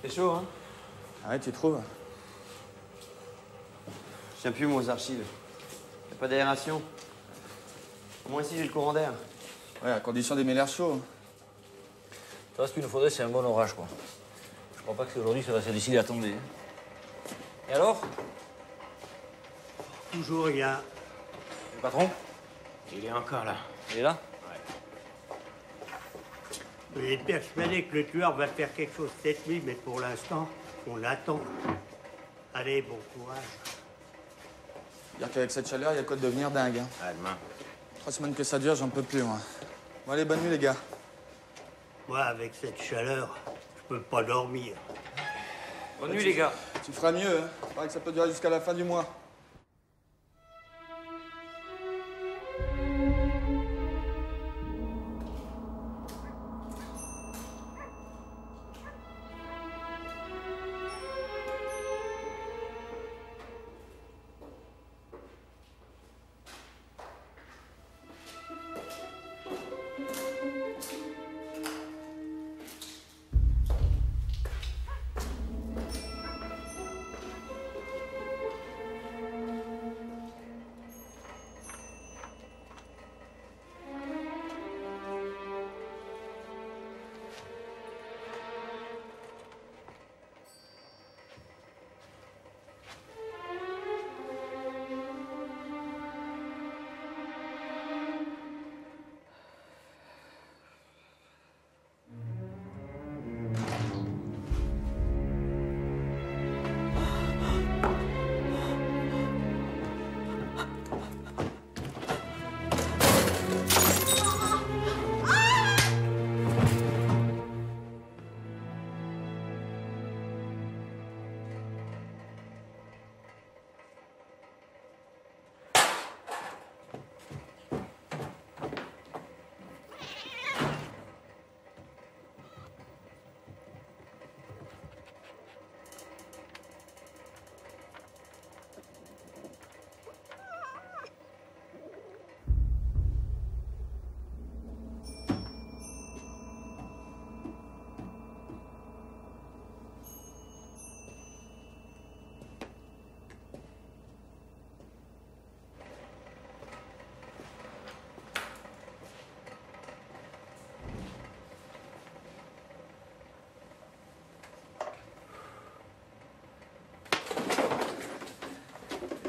C'est chaud, hein? Ah ouais, tu trouves? Je tiens plus, moi, aux archives. Y'a pas d'aération. Moi ici, j'ai le courant d'air. Ouais, à condition d'aimer l'air chaud. Toi, ce qu'il nous faudrait, c'est un bon orage, quoi. Je crois pas que c'est aujourd'hui ça va se décider à tomber. Et alors? Toujours rien. Le patron? Il est encore là. Il est là? Il est persuadé que le tueur va faire quelque chose cette nuit, mais pour l'instant, on attend. Allez, bon courage. Dire qu'avec cette chaleur, il y a quoi de devenir dingue. Hein. À demain. 3 semaines que ça dure, j'en peux plus, moi. Bon, allez, bonne nuit, les gars. Moi, avec cette chaleur, je peux pas dormir. Bonne nuit, les gars. Tu feras mieux, hein. Pareil que ça peut durer jusqu'à la fin du mois.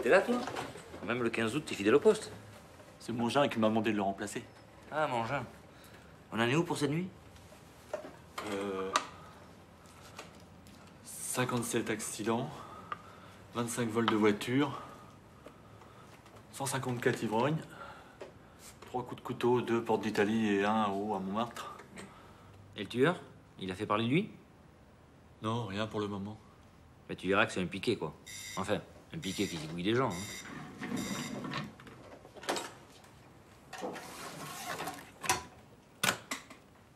T'es là, toi? Même le 15 août, t'es fidèle au poste. C'est Mongin qui m'a demandé de le remplacer. Ah, Mongin. On en est où pour cette nuit? 57 accidents, 25 vols de voiture, 154 ivrognes, 3 coups de couteau, 2 portes d'Italie et 1 à haut à Montmartre. Et le tueur? Il a fait parler de lui? Non, rien pour le moment. Bah, tu verras que c'est un piqué, quoi. Enfin, un piqué qui zigouille des gens, hein.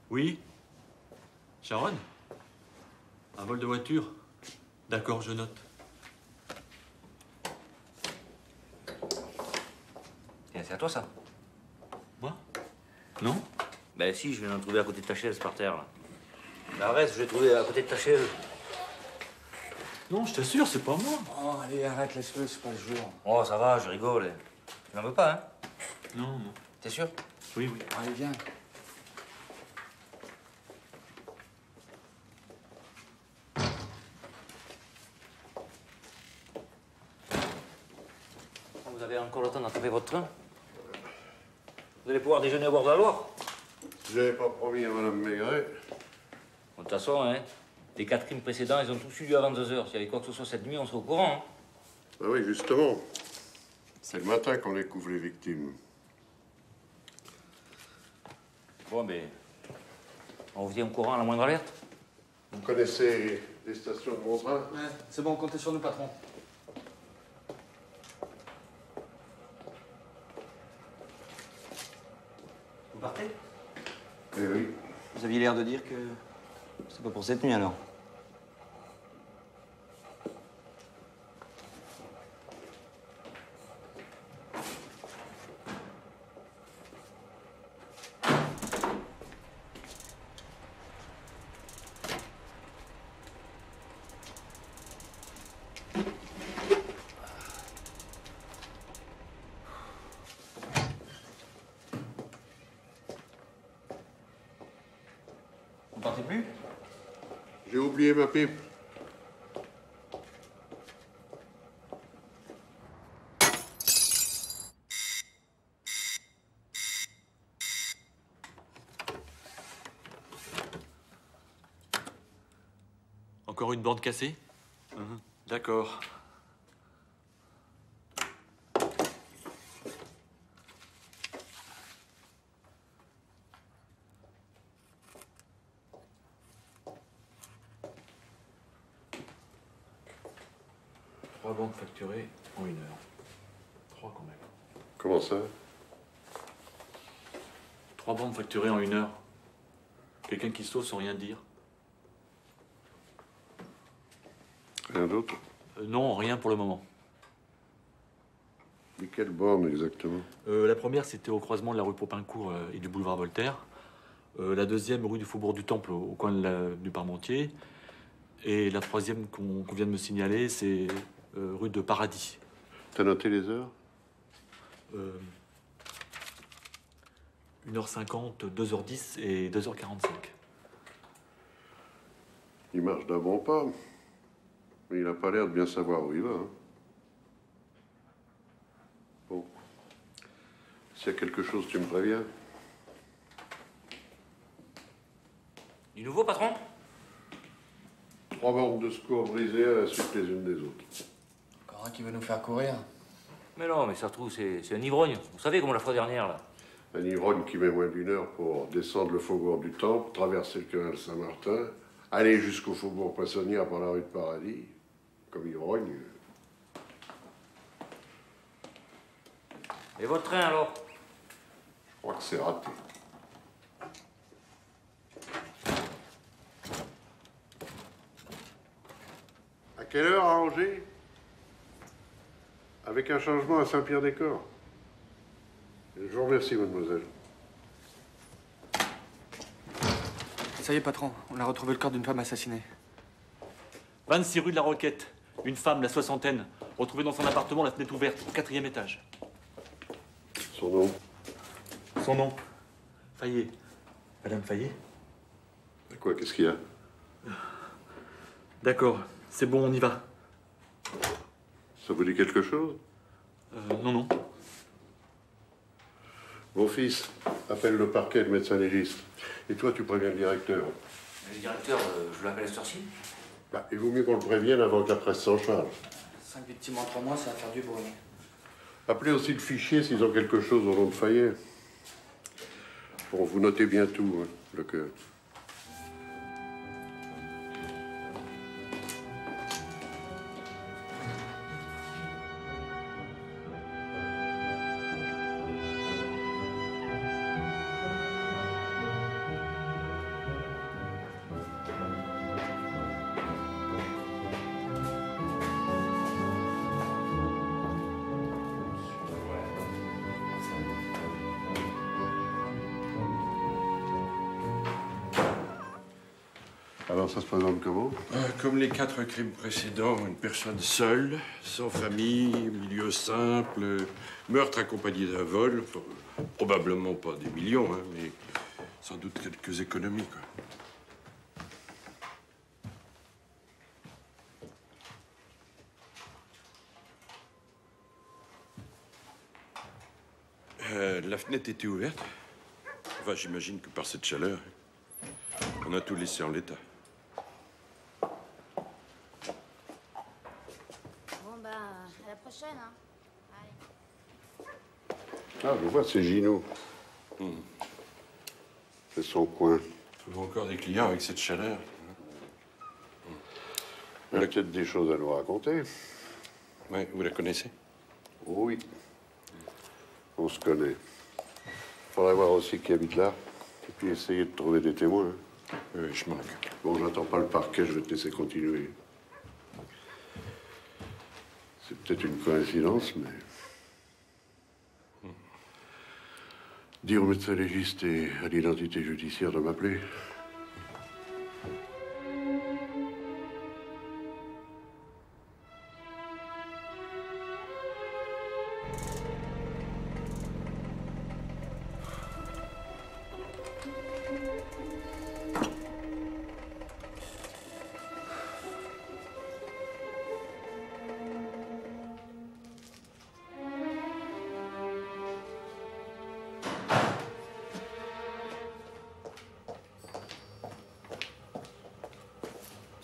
Oui? Sharon? Un vol de voiture? D'accord, je note. Tiens, c'est à toi, ça? Moi? Non? Ben si, je viens d'en trouver à côté de ta chaise, par terre, là. La reste, je l'ai trouvé à côté de ta chaise. Non, je t'assure, c'est pas moi. Oh, allez, arrête, laisse-le, c'est pas le jour. Oh, ça va, je rigole. Tu n'en veux pas, hein? Non, non. T'es sûr? Oui, oui. Allez, viens. Vous avez encore le temps d'attraper votre train? Vous allez pouvoir déjeuner au bord de la Loire? J'avais pas promis à Madame Maigret. De toute façon, hein, les 4 crimes précédents, ils ont tous eu lieu avant 2 heures. S'il y avait quoi que ce soit cette nuit, on serait au courant. Hein. Ben oui, justement. C'est le matin qu'on découvre les victimes. Bon, ben, on vous tient au courant à la moindre alerte. Vous connaissez les stations de Monzrin? Ouais, c'est bon, comptez sur nous, patron. Vous partez? Eh oui. Vous aviez l'air de dire que c'est pas pour cette nuit, alors. Vous partez plus? J'ai oublié ma pipe. Encore une bande cassée? D'accord. Trois bandes facturées en 1 heure. 3 quand même. Comment ça? 3 bandes facturées en 1 heure. Quelqu'un qui sauve sans rien dire. Rien d'autre? Non, rien pour le moment. Mais quelle borne exactement? La première, c'était au croisement de la rue Popincourt et du boulevard Voltaire. La deuxième, rue du Faubourg du Temple, au coin du Parmentier. Et la troisième qu'on vient de me signaler, c'est rue de Paradis. T'as noté les heures? 1h50, 2h10 et 2h45. Il marche d'un bon pas. Mais il n'a pas l'air de bien savoir où il va. Hein. Bon. S'il y a quelque chose, tu me préviens. Du nouveau, patron? 3 bandes de secours brisées à la suite les unes des autres. Encore un qui veut nous faire courir. Mais non, mais ça se trouve, c'est un ivrogne. Vous savez, comme la fois dernière, là. Un ivrogne qui met moins d'1 heure pour descendre le faubourg du Temple, traverser le canal Saint-Martin, aller jusqu'au faubourg Poissonnière par la rue de Paradis. Comme ivrogne. Et votre train, alors? Je crois que c'est raté. À quelle heure à Angers? Avec un changement à Saint-Pierre-des-Corps. Je vous remercie, mademoiselle. Ça y est, patron, on a retrouvé le corps d'une femme assassinée. 26 rue de la Roquette. Une femme, la soixantaine, retrouvée dans son appartement, la fenêtre ouverte, au 4e étage. Son nom? Son nom? Fayet. Madame Fayet? Quoi, qu'est-ce qu'il y a? D'accord, c'est bon, on y va. Ça vous dit quelque chose? Non, non. Mon fils, appelle le parquet, le médecin légiste. Et toi, tu préviens le directeur. Le directeur, je vous l'appelle à cette heure-ci? Bah, il vaut mieux qu'on le prévienne avant que la presse s'en charge. 5 victimes en 3 mois, ça va faire du bruit. Appelez aussi le fichier s'ils ont quelque chose au nom de Fayet. Bon, vous notez bien tout, hein, le cœur. Alors, ça se présente comment? Comme les 4 crimes précédents, une personne seule, sans famille, milieu simple, meurtre accompagné d'un vol, probablement pas des millions, hein, mais sans doute quelques économies, quoi. La fenêtre était ouverte. Enfin, j'imagine que par cette chaleur, on a tout laissé en l'état. Bon, ben, à la prochaine, hein. Allez. Ah, je vois, c'est Gino. C'est son coin. Il faut encore des clients avec cette chaleur. Elle a peut-être des choses à nous raconter. Ouais, vous la connaissez? Oui. On se connaît. Faudrait voir aussi qui habite là. Et puis essayer de trouver des témoins. Oui, je m'en occupe. Bon, j'attends pas le parquet, je vais te laisser continuer. C'est peut-être une coïncidence, mais... Dire au médecin légiste et à l'identité judiciaire de m'appeler.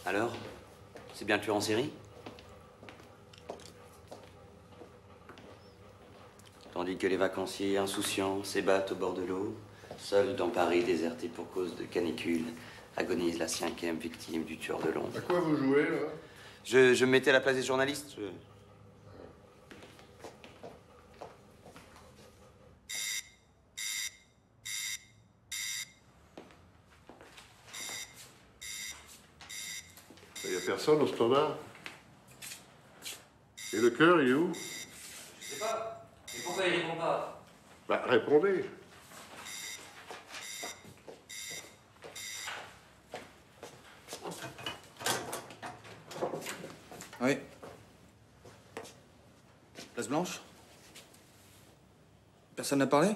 Alors? C'est bien le tueur en série? Tandis que les vacanciers insouciants s'ébattent au bord de l'eau, seuls dans Paris déserté pour cause de canicule, agonise la 5e victime du tueur de Londres. À quoi vous jouez, là? Je me mettais à la place des journalistes. Il n'y a personne au standard. Et le cœur, il est où? Je sais pas. Mais pourquoi il répond pas? Bah, répondez. Oui. Place Blanche? Personne n'a parlé?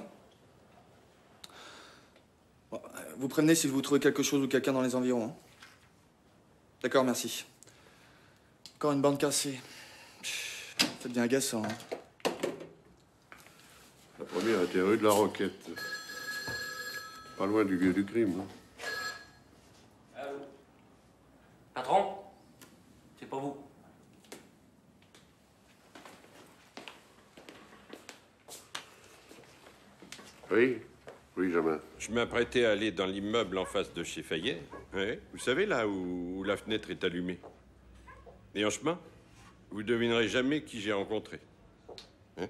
Bon, vous prévenez si vous trouvez quelque chose ou quelqu'un dans les environs. Hein. D'accord, merci. Encore une bande cassée. Ça devient agaçant. Hein. La première était rue de la Roquette. Pas loin du lieu du crime. Hein. Allô? Patron? C'est pour vous. Oui? Oui, Jamin. Je m'apprêtais à aller dans l'immeuble en face de chez Fayet. Ouais. Vous savez, là où la fenêtre est allumée. Et en chemin, vous devinerez jamais qui j'ai rencontré. Hein?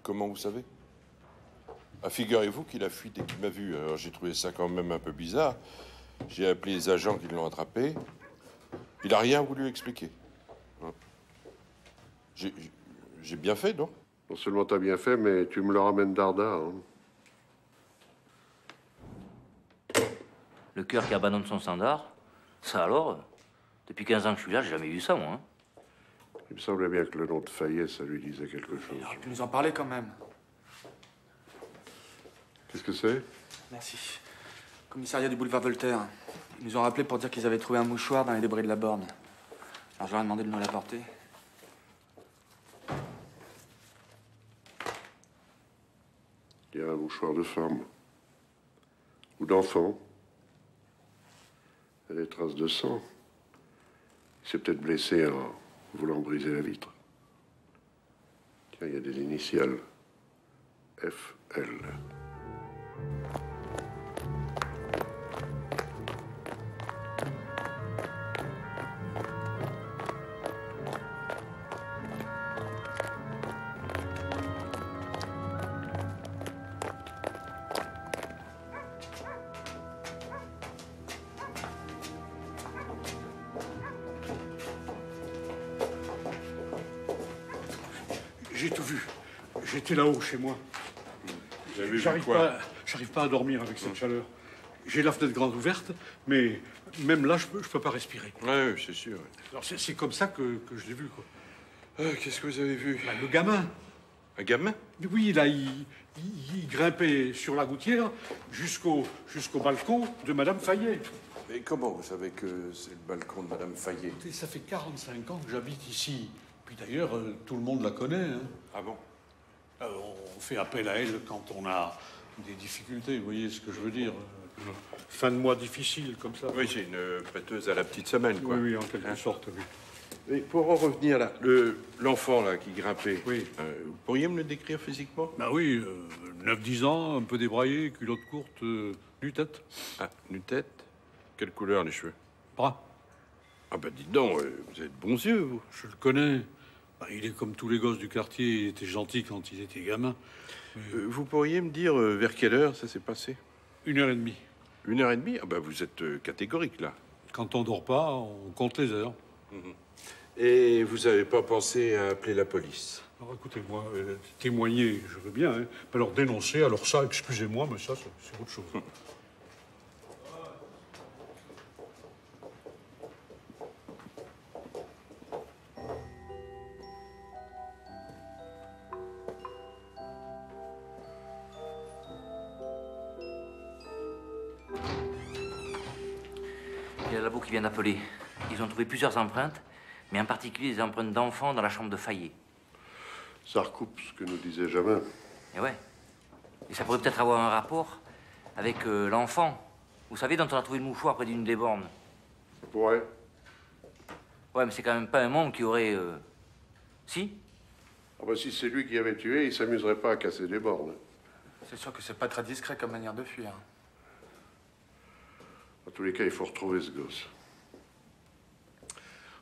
Comment vous savez? Ah, figurez-vous qu'il a fui dès qu'il m'a vu. Alors j'ai trouvé ça quand même un peu bizarre. J'ai appelé les agents qui l'ont attrapé. Il a rien voulu expliquer. Hein. J'ai bien fait, non? Non seulement t'as bien fait, mais tu me le ramènes dardard. Hein. Le cœur qui abandonne son standard? Ça alors? Depuis 15 ans que je suis là, j'ai jamais vu ça, moi. Hein. Il me semblait bien que le nom de Fayet, ça lui disait quelque chose. Il aurait pu nous en parler quand même. Qu'est-ce que c'est? Merci. Commissariat du boulevard Voltaire. Ils nous ont rappelé pour dire qu'ils avaient trouvé un mouchoir dans les débris de la borne. Alors je leur ai demandé de nous l'apporter. Il y a un mouchoir de femme. Ou d'enfant. Il y a des traces de sang. Il s'est peut-être blessé en voulant briser la vitre. Tiens, il y a des initiales. FL. J'ai tout vu. J'étais là-haut, chez moi. Vous avez vu J'arrive quoi? pas à dormir avec cette chaleur. J'ai la fenêtre grande ouverte, mais même là, je peux pas respirer. Ouais, c'est sûr. Alors c'est comme ça que je l'ai vu, quoi. Qu'est-ce que vous avez vu? Bah, le gamin. Un gamin? Oui, là, il grimpait sur la gouttière jusqu'au balcon de Madame Fayet. Mais comment vous savez que c'est le balcon de Madame Fayet? Écoutez, ça fait 45 ans que j'habite ici. Puis d'ailleurs, tout le monde la connaît. Hein. Ah bon? On fait appel à elle quand on a des difficultés, vous voyez ce que je veux dire. Fin de mois difficile, comme ça. Oui, c'est une prêteuse à la petite semaine, quoi. Oui, en quelque sorte, oui. Et pour en revenir là, l'enfant là qui grimpait, oui. Vous pourriez me le décrire physiquement? Bah oui, 9-10 ans, un peu débraillé, culotte courte, nu-tête. Ah, nu-tête? Quelle couleur les cheveux? Brun. Ah bah dites donc, vous avez de bons yeux, vous. Je le connais. Bah, il est comme tous les gosses du quartier, il était gentil quand il était gamin. Vous pourriez me dire vers quelle heure ça s'est passé? 1h30. 1h30? Ah bah vous êtes catégorique là. Quand on dort pas, on compte les heures. Et vous n'avez pas pensé à appeler la police? Alors écoutez-moi, témoigner, je veux bien. Hein. Alors dénoncer, alors ça, excusez-moi, mais ça, c'est autre chose. Il y a le labo qui vient d'appeler. Ils ont trouvé plusieurs empreintes, mais en particulier des empreintes d'enfants dans la chambre de Fayet. Ça recoupe ce que nous disait Jamin. Et ouais. Et ça pourrait peut-être avoir un rapport avec l'enfant. Vous savez, dont on a trouvé le mouchoir près d'une des bornes. pourrait. Ouais, mais c'est quand même pas un membre qui aurait... Si? Ah bah si c'est lui qui avait tué, il s'amuserait pas à casser des bornes. C'est sûr que c'est pas très discret comme manière de fuir. En tous les cas, il faut retrouver ce gosse.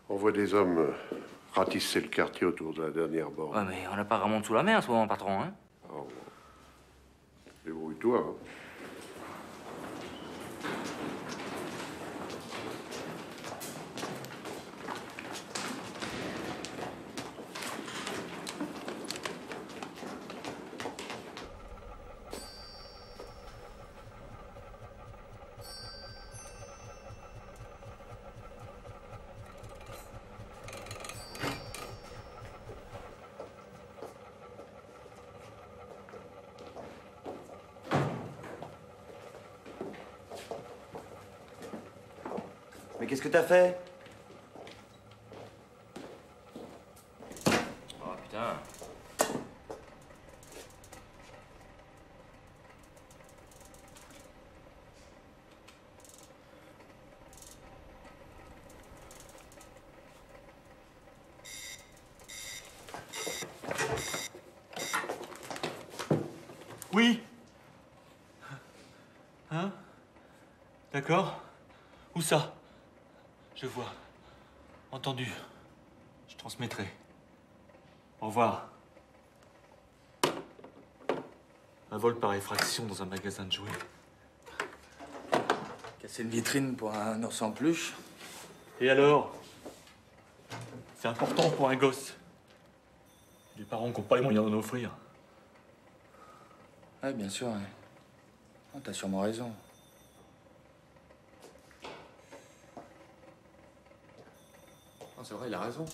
On voit des hommes ratisser le quartier autour de la dernière borne. Ouais, mais on n'a pas Ramon sous la main en ce moment, patron, hein? Oh. Débrouille-toi. Hein. Mais qu'est-ce que t'as fait? Oh, putain. Oui. Hein? D'accord. Où ça? Je vois. Entendu. Je transmettrai. Au revoir. Un vol par effraction dans un magasin de jouets. Casser une vitrine pour un ours en peluche. Et alors? C'est important pour un gosse. Les parents qui n'ont pas les moyens d'en offrir. Ouais, bien sûr, ouais. Oh, t'as sûrement raison. Oh, c'est vrai, il a raison.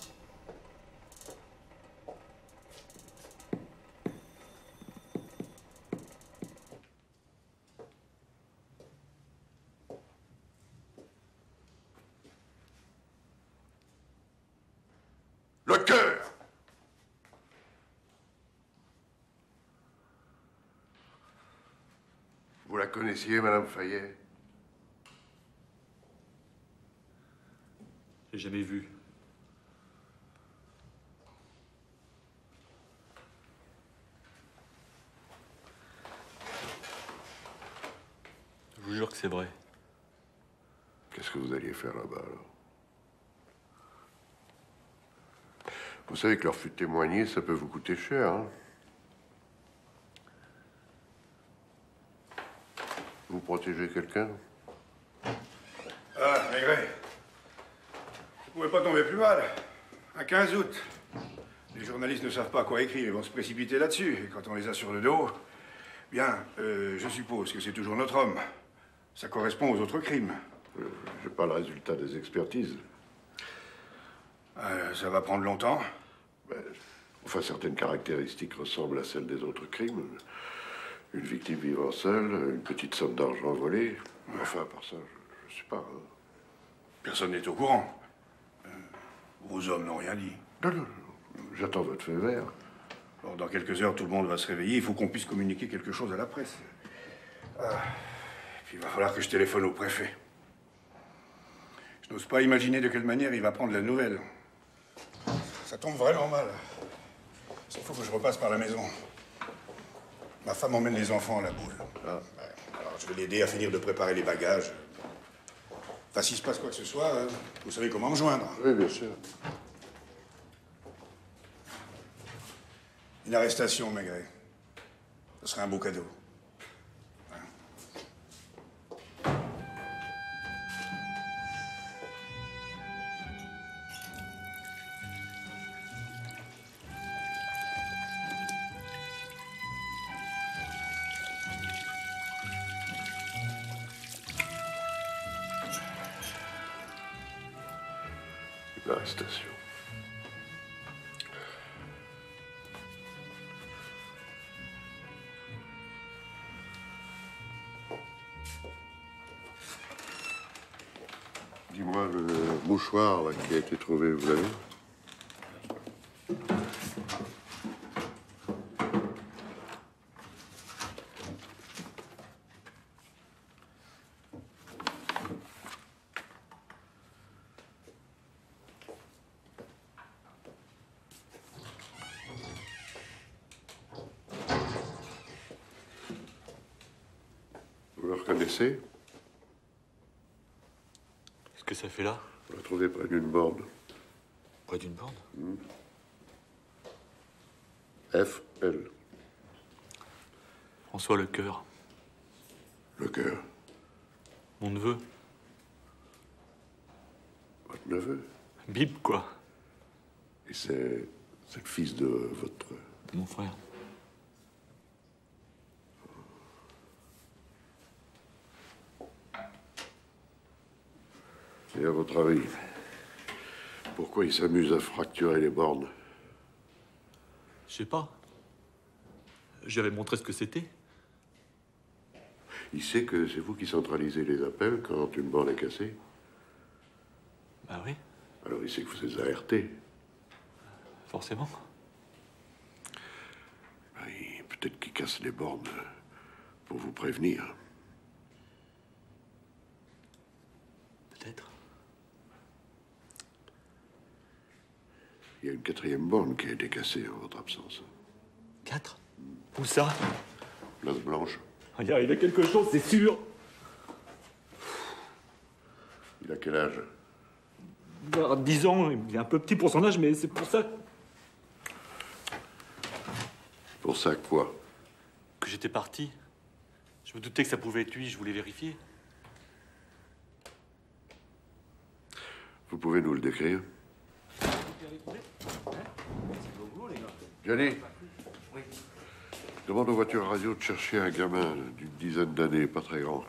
Le cœur! Vous la connaissiez, Madame Fayet? J'ai jamais vu. Je vous jure que c'est vrai. Qu'est-ce que vous alliez faire là-bas, alors? Vous savez que leur fut témoigné, ça peut vous coûter cher, hein? Vous protégez quelqu'un? Ah, Maigret. Vous pouvez pas tomber plus mal. Un 15 août. Les journalistes ne savent pas quoi écrire, ils vont se précipiter là-dessus. Et quand on les a sur le dos, bien, je suppose que c'est toujours notre homme. Ça correspond aux autres crimes. J'ai pas le résultat des expertises. Ça va prendre longtemps. Enfin, certaines caractéristiques ressemblent à celles des autres crimes. Une victime vivant seule, une petite somme d'argent volée. Enfin, par ça, je sais pas. Hein. Personne n'est au courant. Vos hommes n'ont rien dit. Non, non, non. J'attends votre feu vert. Alors, dans quelques heures, tout le monde va se réveiller. Il faut qu'on puisse communiquer quelque chose à la presse. Et puis, il va falloir que je téléphone au préfet. Je n'ose pas imaginer de quelle manière il va prendre la nouvelle. Ça tombe vraiment mal. Il faut que je repasse par la maison. Ma femme emmène les enfants à la boule. Alors, je vais l'aider à finir de préparer les bagages. Enfin, s'il se passe quoi que ce soit, vous savez comment me joindre. Oui, bien sûr. Une arrestation, Maigret. Ce serait un beau cadeau. L'arrestation. Dis-moi, le mouchoir là, qui a été trouvé, vous l'avez? Vous le reconnaissez? Qu'est-ce que ça fait là? On l'a trouvé près d'une borne. Près d'une borne? F.L. François Lecœur. Lecœur? Mon neveu. Votre neveu? Bib, quoi. Et c'est le fils de votre... Mon frère. Et à votre avis, pourquoi il s'amuse à fracturer les bornes? Je sais pas. J'avais montré ce que c'était. Il sait que c'est vous qui centralisez les appels quand une borne est cassée? Bah oui. Alors il sait que vous êtes alerté. Forcément. Oui, peut-être qu'il casse les bornes pour vous prévenir. Peut-être. Il y a une 4e borne qui a été cassée en votre absence. 4? Où ça? Place Blanche. Il y arrivait quelque chose, c'est sûr. Il a quel âge? 10 ans, il est un peu petit pour son âge, mais c'est pour ça Pour ça quoi? que j'étais parti. Je me doutais que ça pouvait être lui, je voulais vérifier. Vous pouvez nous le décrire? Johnny, demande aux voitures radio de chercher un gamin d'une dizaine d'années, pas très grand.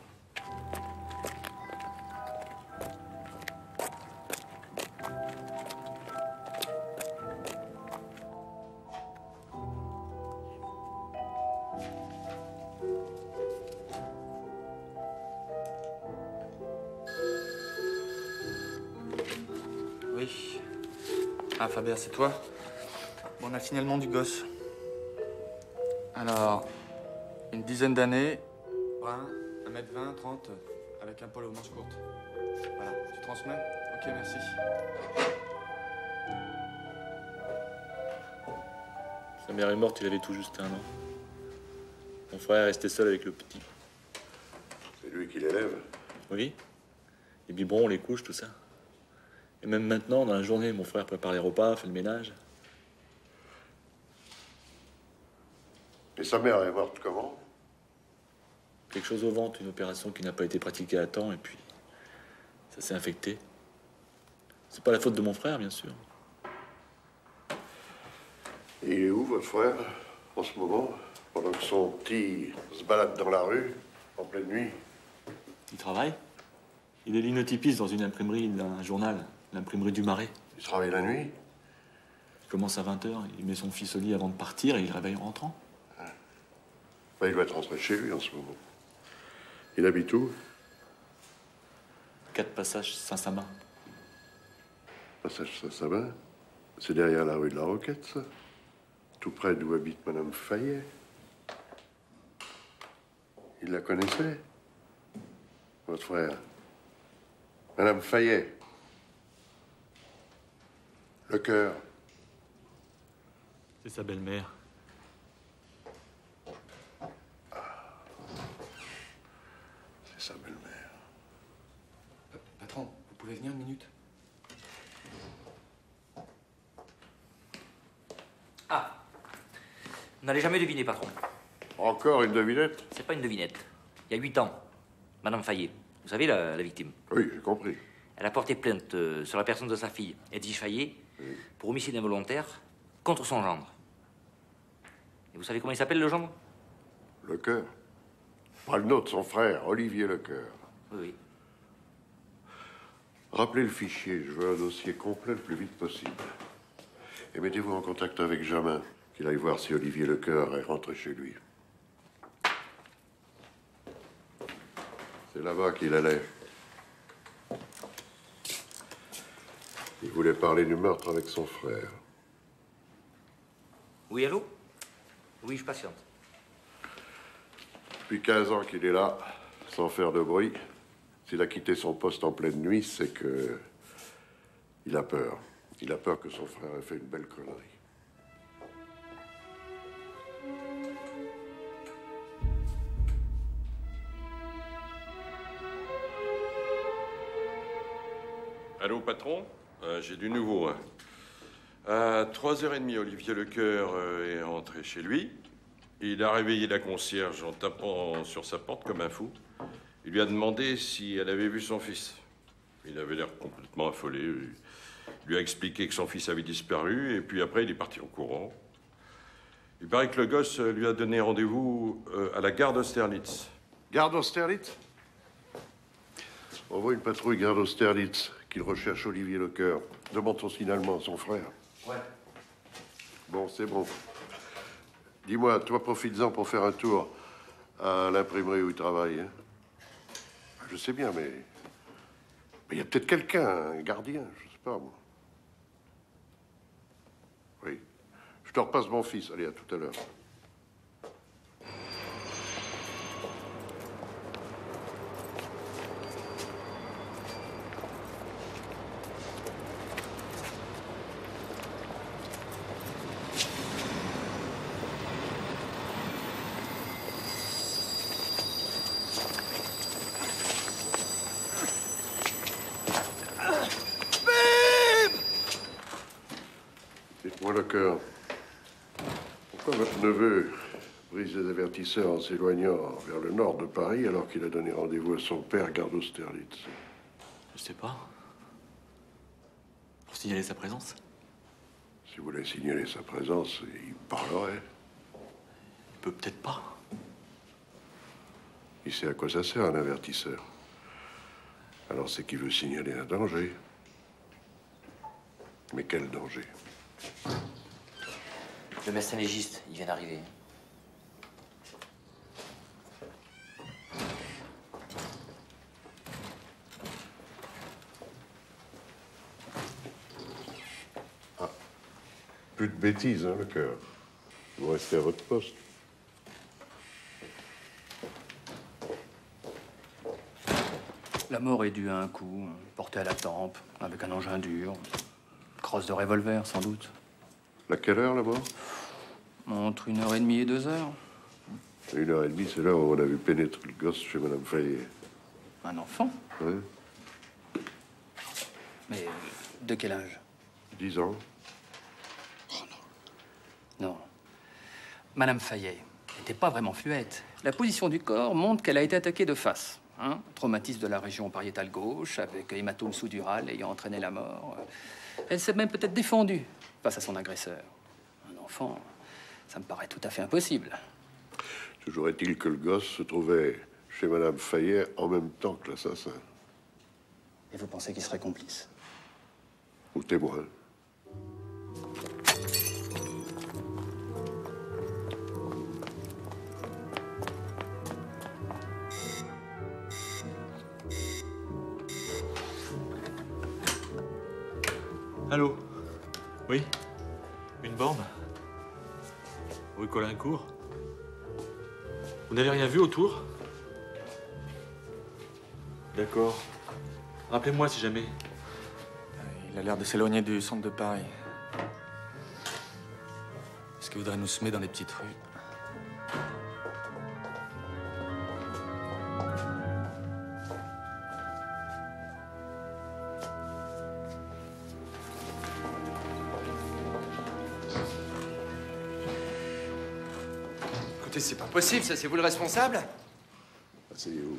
Oui. Ah, Faber, c'est toi? Bon, on a le signalement du gosse. Alors, une dizaine d'années, brun, 1m20, 30, avec un polo aux manches courtes. Voilà, tu transmets? Ok, merci. Sa mère est morte, il avait tout juste 1 an. Mon frère est resté seul avec le petit. C'est lui qui l'élève? Oui. Les biberons, les couches, tout ça. Et même maintenant, dans la journée, mon frère prépare les repas, fait le ménage. Et sa mère est morte comment? Quelque chose au ventre, une opération qui n'a pas été pratiquée à temps, et puis ça s'est infecté. C'est pas la faute de mon frère, bien sûr. Et il est où, votre frère, en ce moment? Pendant que son petit se balade dans la rue, en pleine nuit? Il travaille. Il est linotypiste dans une imprimerie d'un journal, l'imprimerie du Marais. Il travaille la nuit? Il commence à 20h, il met son fils au lit avant de partir et il le réveille en rentrant. Ben, il doit être rentré chez lui en ce moment. Il habite où? 4 passages Saint-Samin. Passage Saint-Sabin? C'est derrière la rue de la Roquette, ça? Tout près d'où habite Madame Fayet. Il la connaissait? Votre frère? Madame Fayet. Lecœur. C'est sa belle-mère. C'est sa belle-mère. Patron, vous pouvez venir une minute? Ah. Vous n'allez jamais deviner, patron. Encore une devinette? C'est pas une devinette. Il y a 8 ans, Madame Fayet, vous savez, la victime. Oui, j'ai compris. Elle a porté plainte sur la personne de sa fille, Edwige Fayet, pour homicide involontaire contre son gendre. Et vous savez comment il s'appelle, le gendre? Lecœur. Pas le nôtre, son frère, Olivier Lecœur. Oui, oui. Rappelez le fichier, je veux un dossier complet le plus vite possible. Et mettez-vous en contact avec Jamin, qu'il aille voir si Olivier Lecœur est rentré chez lui. C'est là-bas qu'il allait. Il voulait parler du meurtre avec son frère. Oui, allô? Oui, je patiente. Depuis 15 ans qu'il est là, sans faire de bruit. S'il a quitté son poste en pleine nuit, c'est que... il a peur. Il a peur que son frère ait fait une belle connerie. Allô, patron? J'ai du nouveau. Hein. À 3h30, Olivier Lecoeur est rentré chez lui. Il a réveillé la concierge en tapant sur sa porte comme un fou. Il lui a demandé si elle avait vu son fils. Il avait l'air complètement affolé. Il lui a expliqué que son fils avait disparu, et puis après, il est parti en courant. Il paraît que le gosse lui a donné rendez-vous à la gare d'Austerlitz. Gare d'Austerlitz? On voit une patrouille gare d'Austerlitz qu'il recherche Olivier Lecoeur. Demande son signalement à son frère. Ouais. Bon, c'est bon. Dis-moi, toi, profites-en pour faire un tour à l'imprimerie où il travaille. Hein? Je sais bien, mais il y a peut-être quelqu'un, un gardien, je sais pas, moi. Oui. Je te repasse mon fils. Allez, à tout à l'heure. Dites-moi, Lecoeur, pourquoi votre neveu brise les avertisseurs en s'éloignant vers le nord de Paris alors qu'il a donné rendez-vous à son père, gare d'Austerlitz? Je sais pas. Pour signaler sa présence? Si vous voulez signaler sa présence, il parlerait. Il peut peut-être pas. Il sait à quoi ça sert, un avertisseur. Alors c'est qu'il veut signaler un danger. Mais quel danger? Le médecin légiste, il vient d'arriver. Ah. Plus de bêtises, hein, Lecoeur. Vous restez à votre poste. La mort est due à un coup, porté à la tempe, avec un engin dur. Crosse de revolver, sans doute. À quelle heure, la mort? Entre 1h30 et 2h. 1h30, c'est là où on a vu pénétrer le gosse chez Madame Fayet. Un enfant? Oui. Mais de quel âge? 10 ans. Non. Madame Fayet n'était pas vraiment fluette. La position du corps montre qu'elle a été attaquée de face. Hein? Traumatisme de la région pariétale gauche, avec hématome sous-dural ayant entraîné la mort. Elle s'est même peut-être défendue face à son agresseur. Un enfant, ça me paraît tout à fait impossible. Toujours est-il que le gosse se trouvait chez Madame Fayet en même temps que l'assassin. Et vous pensez qu'il serait complice? Ou témoin. Allô? Oui? Une borne? Rue Colincourt? Vous n'avez rien vu autour? D'accord. Rappelez-moi si jamais. Il a l'air de s'éloigner du centre de Paris. Est-ce qu'il voudrait nous semer dans les petites rues? Écoutez, c'est pas possible, ça, c'est vous le responsable? Asseyez-vous.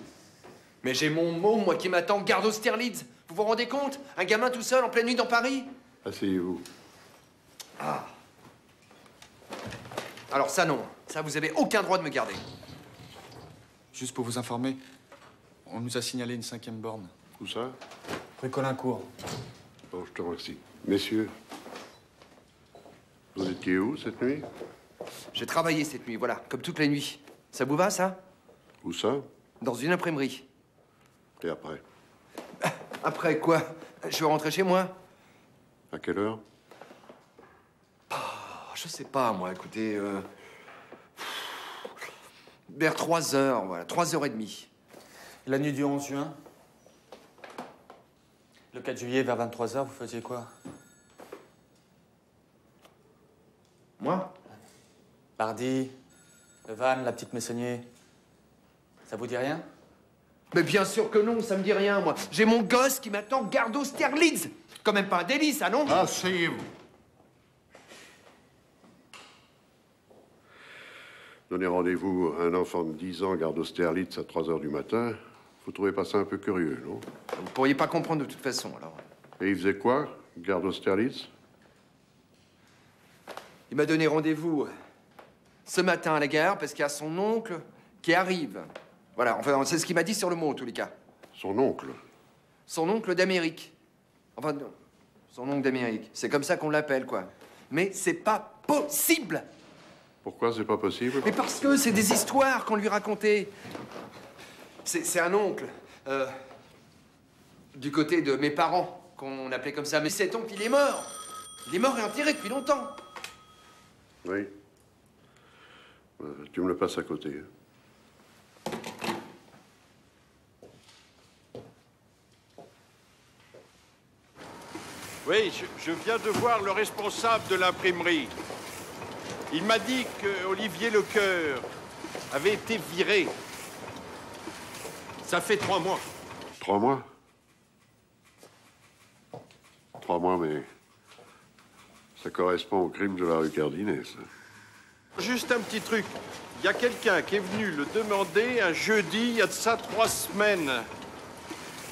Mais j'ai mon môme, moi, qui m'attend, garde Austerlitz. Vous vous rendez compte? Un gamin tout seul, en pleine nuit dans Paris? Asseyez-vous. Ah. Alors ça, non. Ça, vous avez aucun droit de me garder. Juste pour vous informer, on nous a signalé une 5e borne. Où ça? Rue Colincourt. Bon, je te remercie. Messieurs, vous étiez où cette nuit? J'ai travaillé cette nuit, voilà, comme toutes les nuits. Ça vous va, ça? Où ça? Dans une imprimerie. Et après? Après quoi? Je vais rentrer chez moi. À quelle heure? Oh, je sais pas, moi, écoutez... vers 3h, voilà, 3h30. La nuit du 11 juin? Le 4 juillet, vers 23h, vous faisiez quoi? Moi? Bardi, le van, la petite Messonnier. Ça vous dit rien? Mais bien sûr que non, ça me dit rien, moi. J'ai mon gosse qui m'attend garde Austerlitz. Quand même pas un délit, ça, non? Asseyez-vous. Donner rendez-vous à un enfant de 10 ans garde Austerlitz à 3 h du matin, vous trouvez pas ça un peu curieux, non? Vous pourriez pas comprendre de toute façon, alors. Et il faisait quoi, garde Austerlitz? Il m'a donné rendez-vous ce matin à la gare parce qu'il y a son oncle qui arrive. Voilà, enfin, c'est ce qu'il m'a dit sur le mot, en tous les cas. Son oncle? Son oncle d'Amérique. Enfin, non, son oncle d'Amérique. C'est comme ça qu'on l'appelle, quoi. Mais c'est pas possible! Pourquoi c'est pas possible? Mais parce que c'est des histoires qu'on lui racontait. C'est un oncle. Du côté de mes parents, qu'on appelait comme ça. Mais cet oncle, il est mort. Il est mort et enterré depuis longtemps. Oui. Tu me le passes à côté. Oui, je viens de voir le responsable de l'imprimerie. Il m'a dit que Olivier Lecoeur avait été viré. Ça fait 3 mois. 3 mois? 3 mois, mais ça correspond au crime de la rue Cardinet, ça. Juste un petit truc. Il y a quelqu'un qui est venu le demander un jeudi, il y a de ça 3 semaines.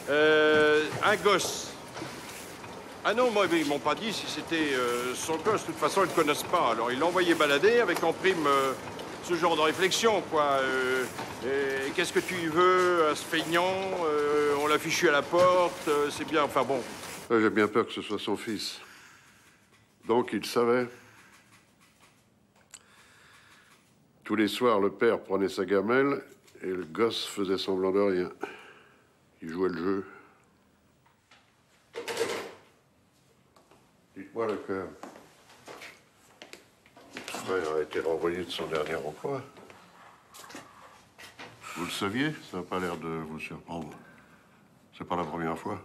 Un gosse. Ah non, moi, ils m'ont pas dit si c'était son gosse. De toute façon, ils ne le connaissent pas. Alors, ils l'ont envoyé balader avec en prime ce genre de réflexion, quoi. Qu'est-ce que tu veux, à ce feignant? On l'a fichu à la porte, c'est bien, enfin bon. J'ai bien peur que ce soit son fils. Donc, il savait. Tous les soirs, le père prenait sa gamelle et le gosse faisait semblant de rien. Il jouait le jeu. Dites-moi, Lecoeur. Votre frère a été renvoyé de son dernier emploi. Vous le saviez? Ça n'a pas l'air de vous surprendre. C'est pas la première fois.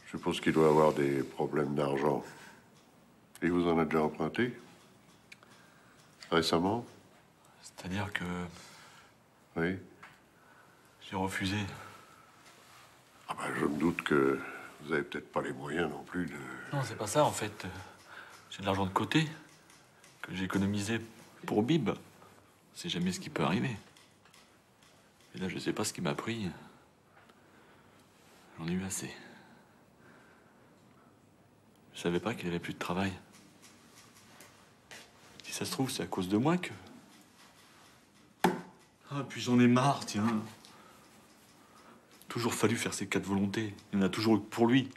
Je suppose qu'il doit avoir des problèmes d'argent. Il vous en a déjà emprunté? Récemment? C'est-à-dire que... Oui. J'ai refusé. Ah ben, je me doute que vous avez peut-être pas les moyens non plus de... Non, c'est pas ça, en fait. J'ai de l'argent de côté que j'ai économisé pour Bib. C'est jamais ce qui peut arriver. Et là, je sais pas ce qui m'a pris. J'en ai eu assez. Je savais pas qu'il avait plus de travail. Si ça se trouve, c'est à cause de moi que... Ah, puis j'en ai marre, tiens. Toujours fallu faire ses 4 volontés. Il y en a toujours eu pour lui.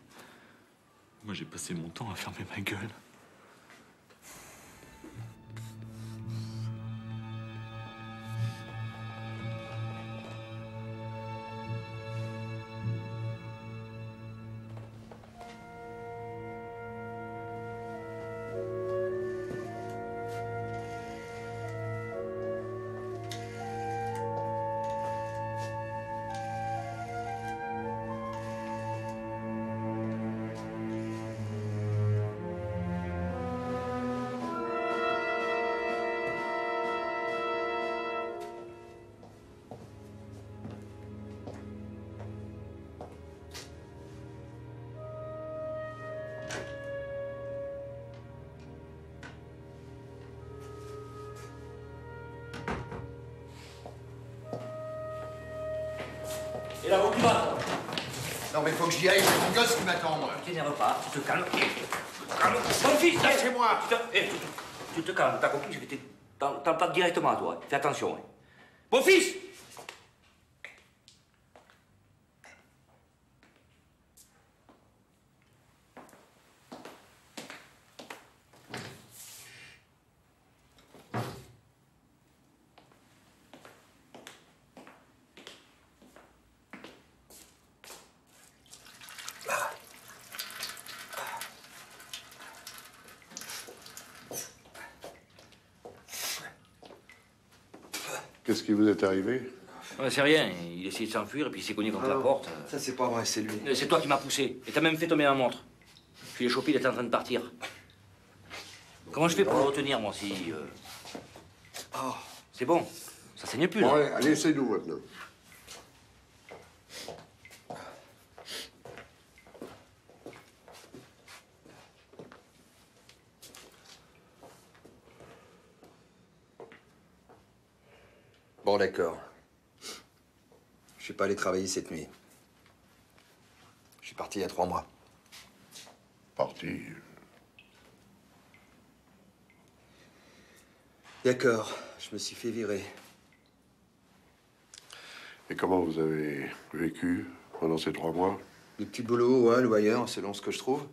Moi, j'ai passé mon temps à fermer ma gueule. Et là, où tu vas? Non, mais faut que j'y aille, j'ai mon gosse qui m'attend, moi. Tu t'énerves pas, tu te calmes. Calme. Mon fils, lâchez-moi. Tu te calmes, t'as compris? Je vais t'en parler directement à toi. Fais attention. Hein. Mon fils! Qu'est-ce qui vous est arrivé? C'est rien, il essayait de s'enfuir et puis il s'est cogné contre la porte. Ça, c'est pas vrai, c'est lui. C'est toi qui m'as poussé. Et t'as même fait tomber ma montre. Je l'ai chopé, il était en train de partir. Comment je fais pour le retenir, moi, si... C'est bon. Ça saigne plus, Bon, là. allez, c'est nous maintenant. Bon, d'accord. Je suis pas allé travailler cette nuit. Je suis parti il y a 3 mois. Parti. D'accord, je me suis fait virer. Et comment vous avez vécu pendant ces 3 mois? Le petit boulot, ouais, ou ailleurs, selon ce que je trouve.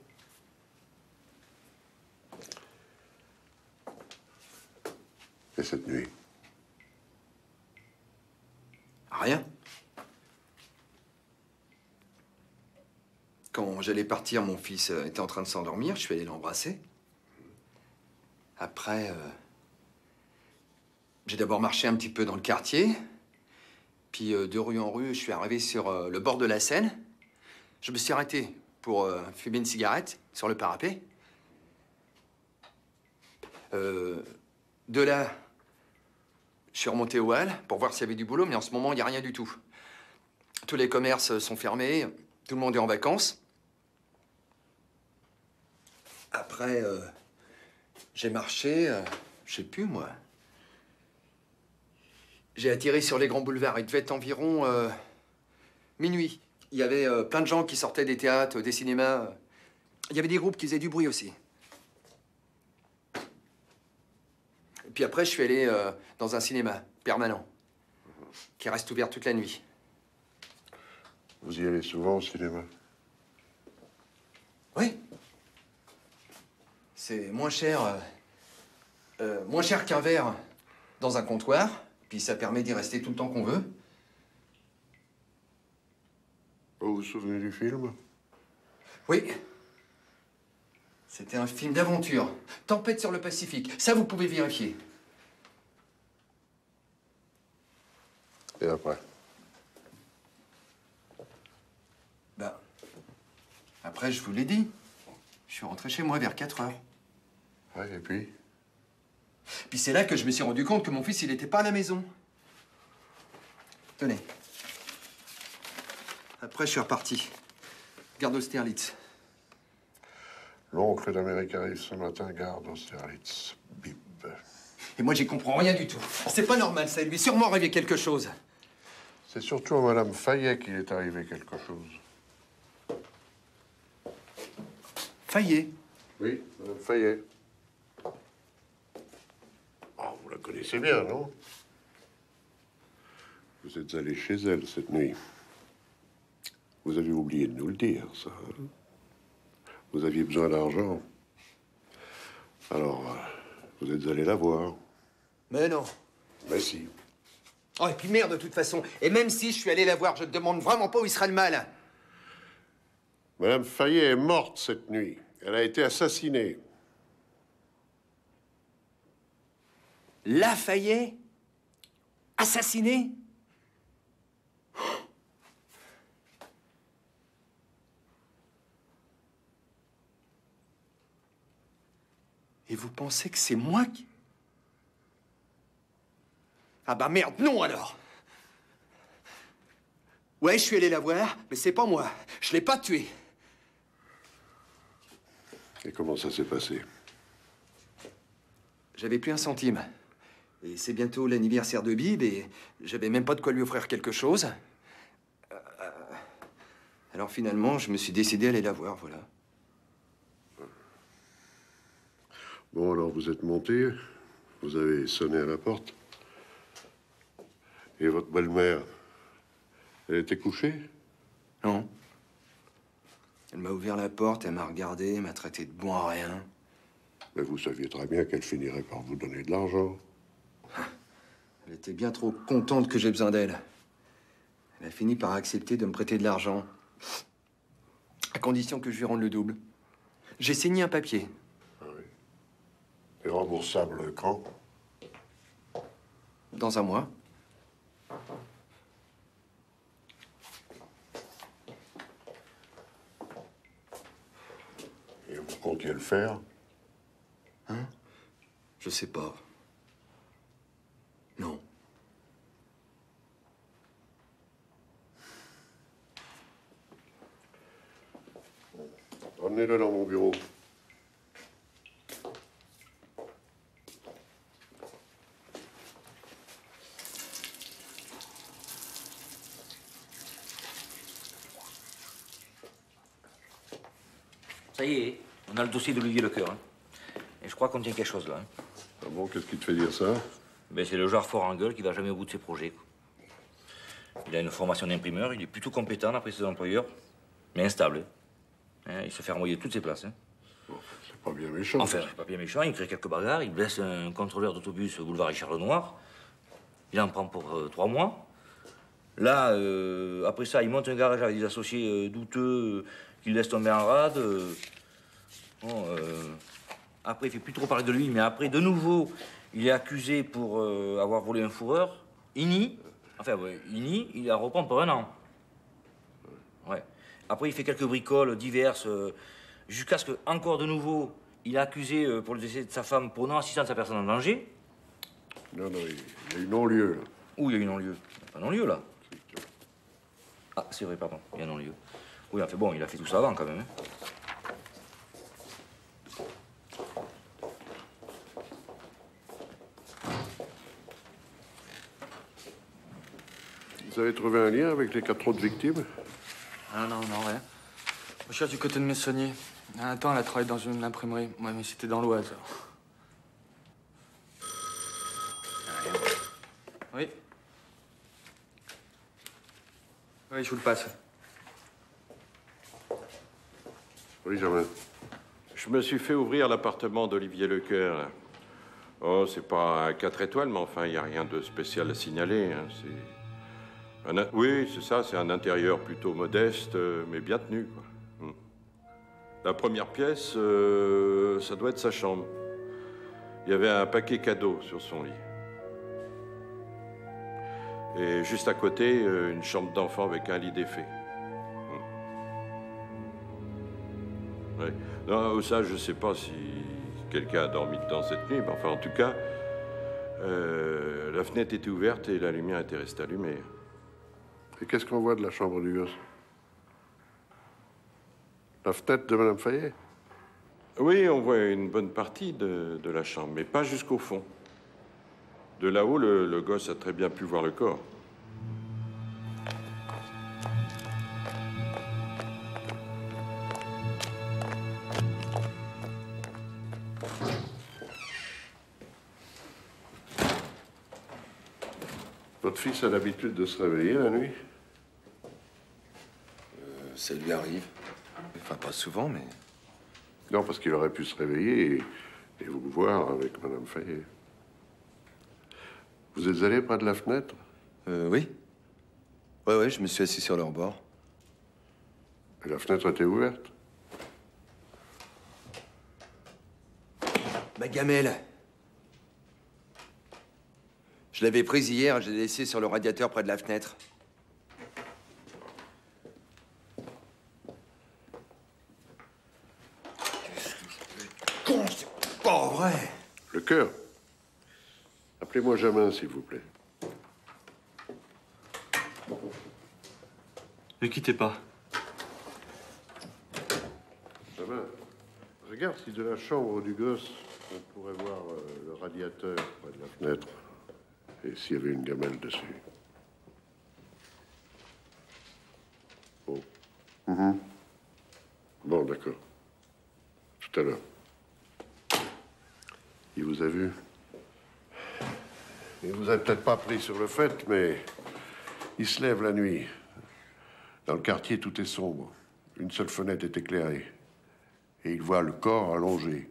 Et cette nuit? Rien. Quand j'allais partir, mon fils était en train de s'endormir. Je suis allé l'embrasser. Après, j'ai d'abord marché un petit peu dans le quartier. Puis, de rue en rue, je suis arrivé sur le bord de la Seine. Je me suis arrêté pour fumer une cigarette sur le parapet. De là, je suis remonté au hall pour voir s'il y avait du boulot, mais en ce moment, il n'y a rien du tout. Tous les commerces sont fermés, tout le monde est en vacances. Après, j'ai marché, je sais plus, moi. J'ai atterri sur les grands boulevards. Il devait être environ minuit. Il y avait plein de gens qui sortaient des théâtres, des cinémas. Il y avait des groupes qui faisaient du bruit aussi. Et puis après, je suis allé dans un cinéma permanent, qui reste ouvert toute la nuit. Vous y allez souvent au cinéma? Oui. C'est moins cher qu'un verre dans un comptoir, puis ça permet d'y rester tout le temps qu'on veut. Vous vous souvenez du film? Oui. C'était un film d'aventure. Tempête sur le Pacifique. Ça, vous pouvez vérifier. Et après? Ben, après, je vous l'ai dit. Je suis rentré chez moi vers 4 heures. Ouais, et puis? Puis c'est là que je me suis rendu compte que mon fils, il n'était pas à la maison. Tenez. Après, je suis reparti. Garde Austerlitz. L'oncle d'Amérique arrive ce matin, garde Austerlitz. Bip. Et moi, j'y comprends rien du tout. C'est pas normal, ça. Il lui est sûrement arrivé quelque chose. C'est surtout à Madame Fayet qu'il est arrivé quelque chose. Fayet? Oui, Madame Fayet. Oh, vous la connaissez bien, non? Vous êtes allé chez elle cette nuit. Vous avez oublié de nous le dire, ça. Hein? Vous aviez besoin d'argent. Alors, vous êtes allé la voir. Mais non. Mais si. Oh, et puis merde, de toute façon. Et même si je suis allé la voir, je ne demande vraiment pas où il sera le mal. Madame Fayet est morte cette nuit. Elle a été assassinée. La Fayet? Assassinée? Et vous pensez que c'est moi qui... Ah bah merde, non alors! Ouais, je suis allé la voir, mais c'est pas moi. Je l'ai pas tuée. Et comment ça s'est passé? J'avais plus un centime. Et c'est bientôt l'anniversaire de Bib et j'avais même pas de quoi lui offrir quelque chose. Alors finalement, je me suis décidé à aller la voir, voilà. Bon, alors vous êtes monté, vous avez sonné à la porte. Et votre belle-mère, elle était couchée? Non. Elle m'a ouvert la porte, elle m'a regardé, elle m'a traité de bon à rien. Mais vous saviez très bien qu'elle finirait par vous donner de l'argent. Elle était bien trop contente que j'ai besoin d'elle. Elle a fini par accepter de me prêter de l'argent. À condition que je lui rende le double. J'ai signé un papier. Ah oui. Et remboursable quand? Dans un mois. Et vous comptiez le faire? Hein? Je sais pas. Non. Emmenez-le dans mon bureau. Ça y est, on a le dossier d'Olivier Lecoeur. Hein. Et je crois qu'on tient quelque chose là. Hein. Ah bon, qu'est-ce qui te fait dire ça? Ben, c'est le genre fort en gueule qui va jamais au bout de ses projets. Quoi. Il a une formation d'imprimeur, il est plutôt compétent d'après ses employeurs, mais instable. Hein, il se fait renvoyer de toutes ses places. Hein. Bon, c'est pas bien méchant. Enfin, c'est pas bien méchant, il crée quelques bagarres, il blesse un contrôleur d'autobus au boulevard Richard Lenoir. Il en prend pour 3 mois. Là, après ça, il monte un garage avec des associés douteux qu'il laisse tomber en rade. Bon, après, il fait plus trop parler de lui, mais après, de nouveau, il est accusé pour avoir volé un fourreur. Il nie. Enfin, ouais, il nie, il la reprend pour 1 an. Ouais. Après, il fait quelques bricoles diverses, jusqu'à ce que, encore de nouveau, il est accusé pour le décès de sa femme pour non-assistance à personne en danger. Non, non, il y a eu non-lieu, là. Où il y a eu non-lieu? Il n'y a pas non-lieu, là. Ah, c'est vrai, pardon, il y a non-lieu. Oui, enfin bon, il a fait tout ça avant, quand même. Hein. Vous avez trouvé un lien avec les 4 autres victimes? Ah non, non, rien. Je cherche du côté de Messonnier. Il y a un temps, elle a travaillé dans une imprimerie. Ouais, mais c'était dans l'Oise. Oui. Oui, je vous le passe. Oui, Germain. Je me suis fait ouvrir l'appartement d'Olivier Lecoeur. Là. Oh, c'est pas un 4 étoiles, mais enfin, il n'y a rien de spécial à signaler. Hein. Oui, c'est ça, c'est un intérieur plutôt modeste, mais bien tenu, quoi. La première pièce, ça doit être sa chambre. Il y avait un paquet cadeau sur son lit. Et juste à côté, une chambre d'enfant avec un lit défait. Ouais. Non, ça, je ne sais pas si quelqu'un a dormi dedans cette nuit, mais enfin, en tout cas, la fenêtre était ouverte et la lumière était restée allumée. Et qu'est-ce qu'on voit de la chambre du gosse? La fenêtre de Madame Fayet? Oui, on voit une bonne partie de la chambre, mais pas jusqu'au fond. De là-haut, le gosse a très bien pu voir le corps. Votre fils a l'habitude de se réveiller la nuit? Ça lui arrive. Enfin, pas souvent, mais... Non, parce qu'il aurait pu se réveiller et vous voir avec Madame Fayet. Vous êtes allé près de la fenêtre? Oui. Ouais, je me suis assis sur leur bord. Et la fenêtre était ouverte? Ma gamelle. Je l'avais prise hier, je l'ai laissée sur le radiateur près de la fenêtre. Con, c'est pas vrai. Lecoeur. Appelez-moi Germain, s'il vous plaît. Ne quittez pas. Germain, regarde si de la chambre du gosse, on pourrait voir le radiateur près de la fenêtre. Et s'il y avait une gamelle dessus. Bon. Bon, d'accord. Tout à l'heure. Il vous a vu? Il vous a peut-être pas pris sur le fait, mais il se lève la nuit. Dans le quartier, tout est sombre. Une seule fenêtre est éclairée. Et il voit le corps allongé.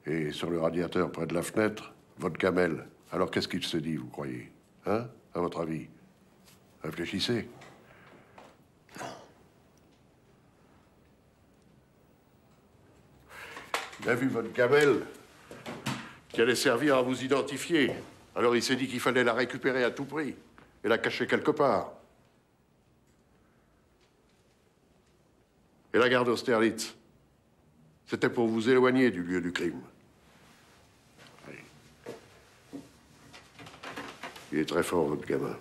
Et sur le radiateur, près de la fenêtre, votre gamelle. Alors qu'est-ce qu'il se dit, vous croyez? Hein? À votre avis? Réfléchissez. Non. Il a vu votre gamelle qui allait servir à vous identifier. Alors il s'est dit qu'il fallait la récupérer à tout prix et la cacher quelque part. Et la garde Austerlitz, c'était pour vous éloigner du lieu du crime. Oui. Il est très fort, votre gamin.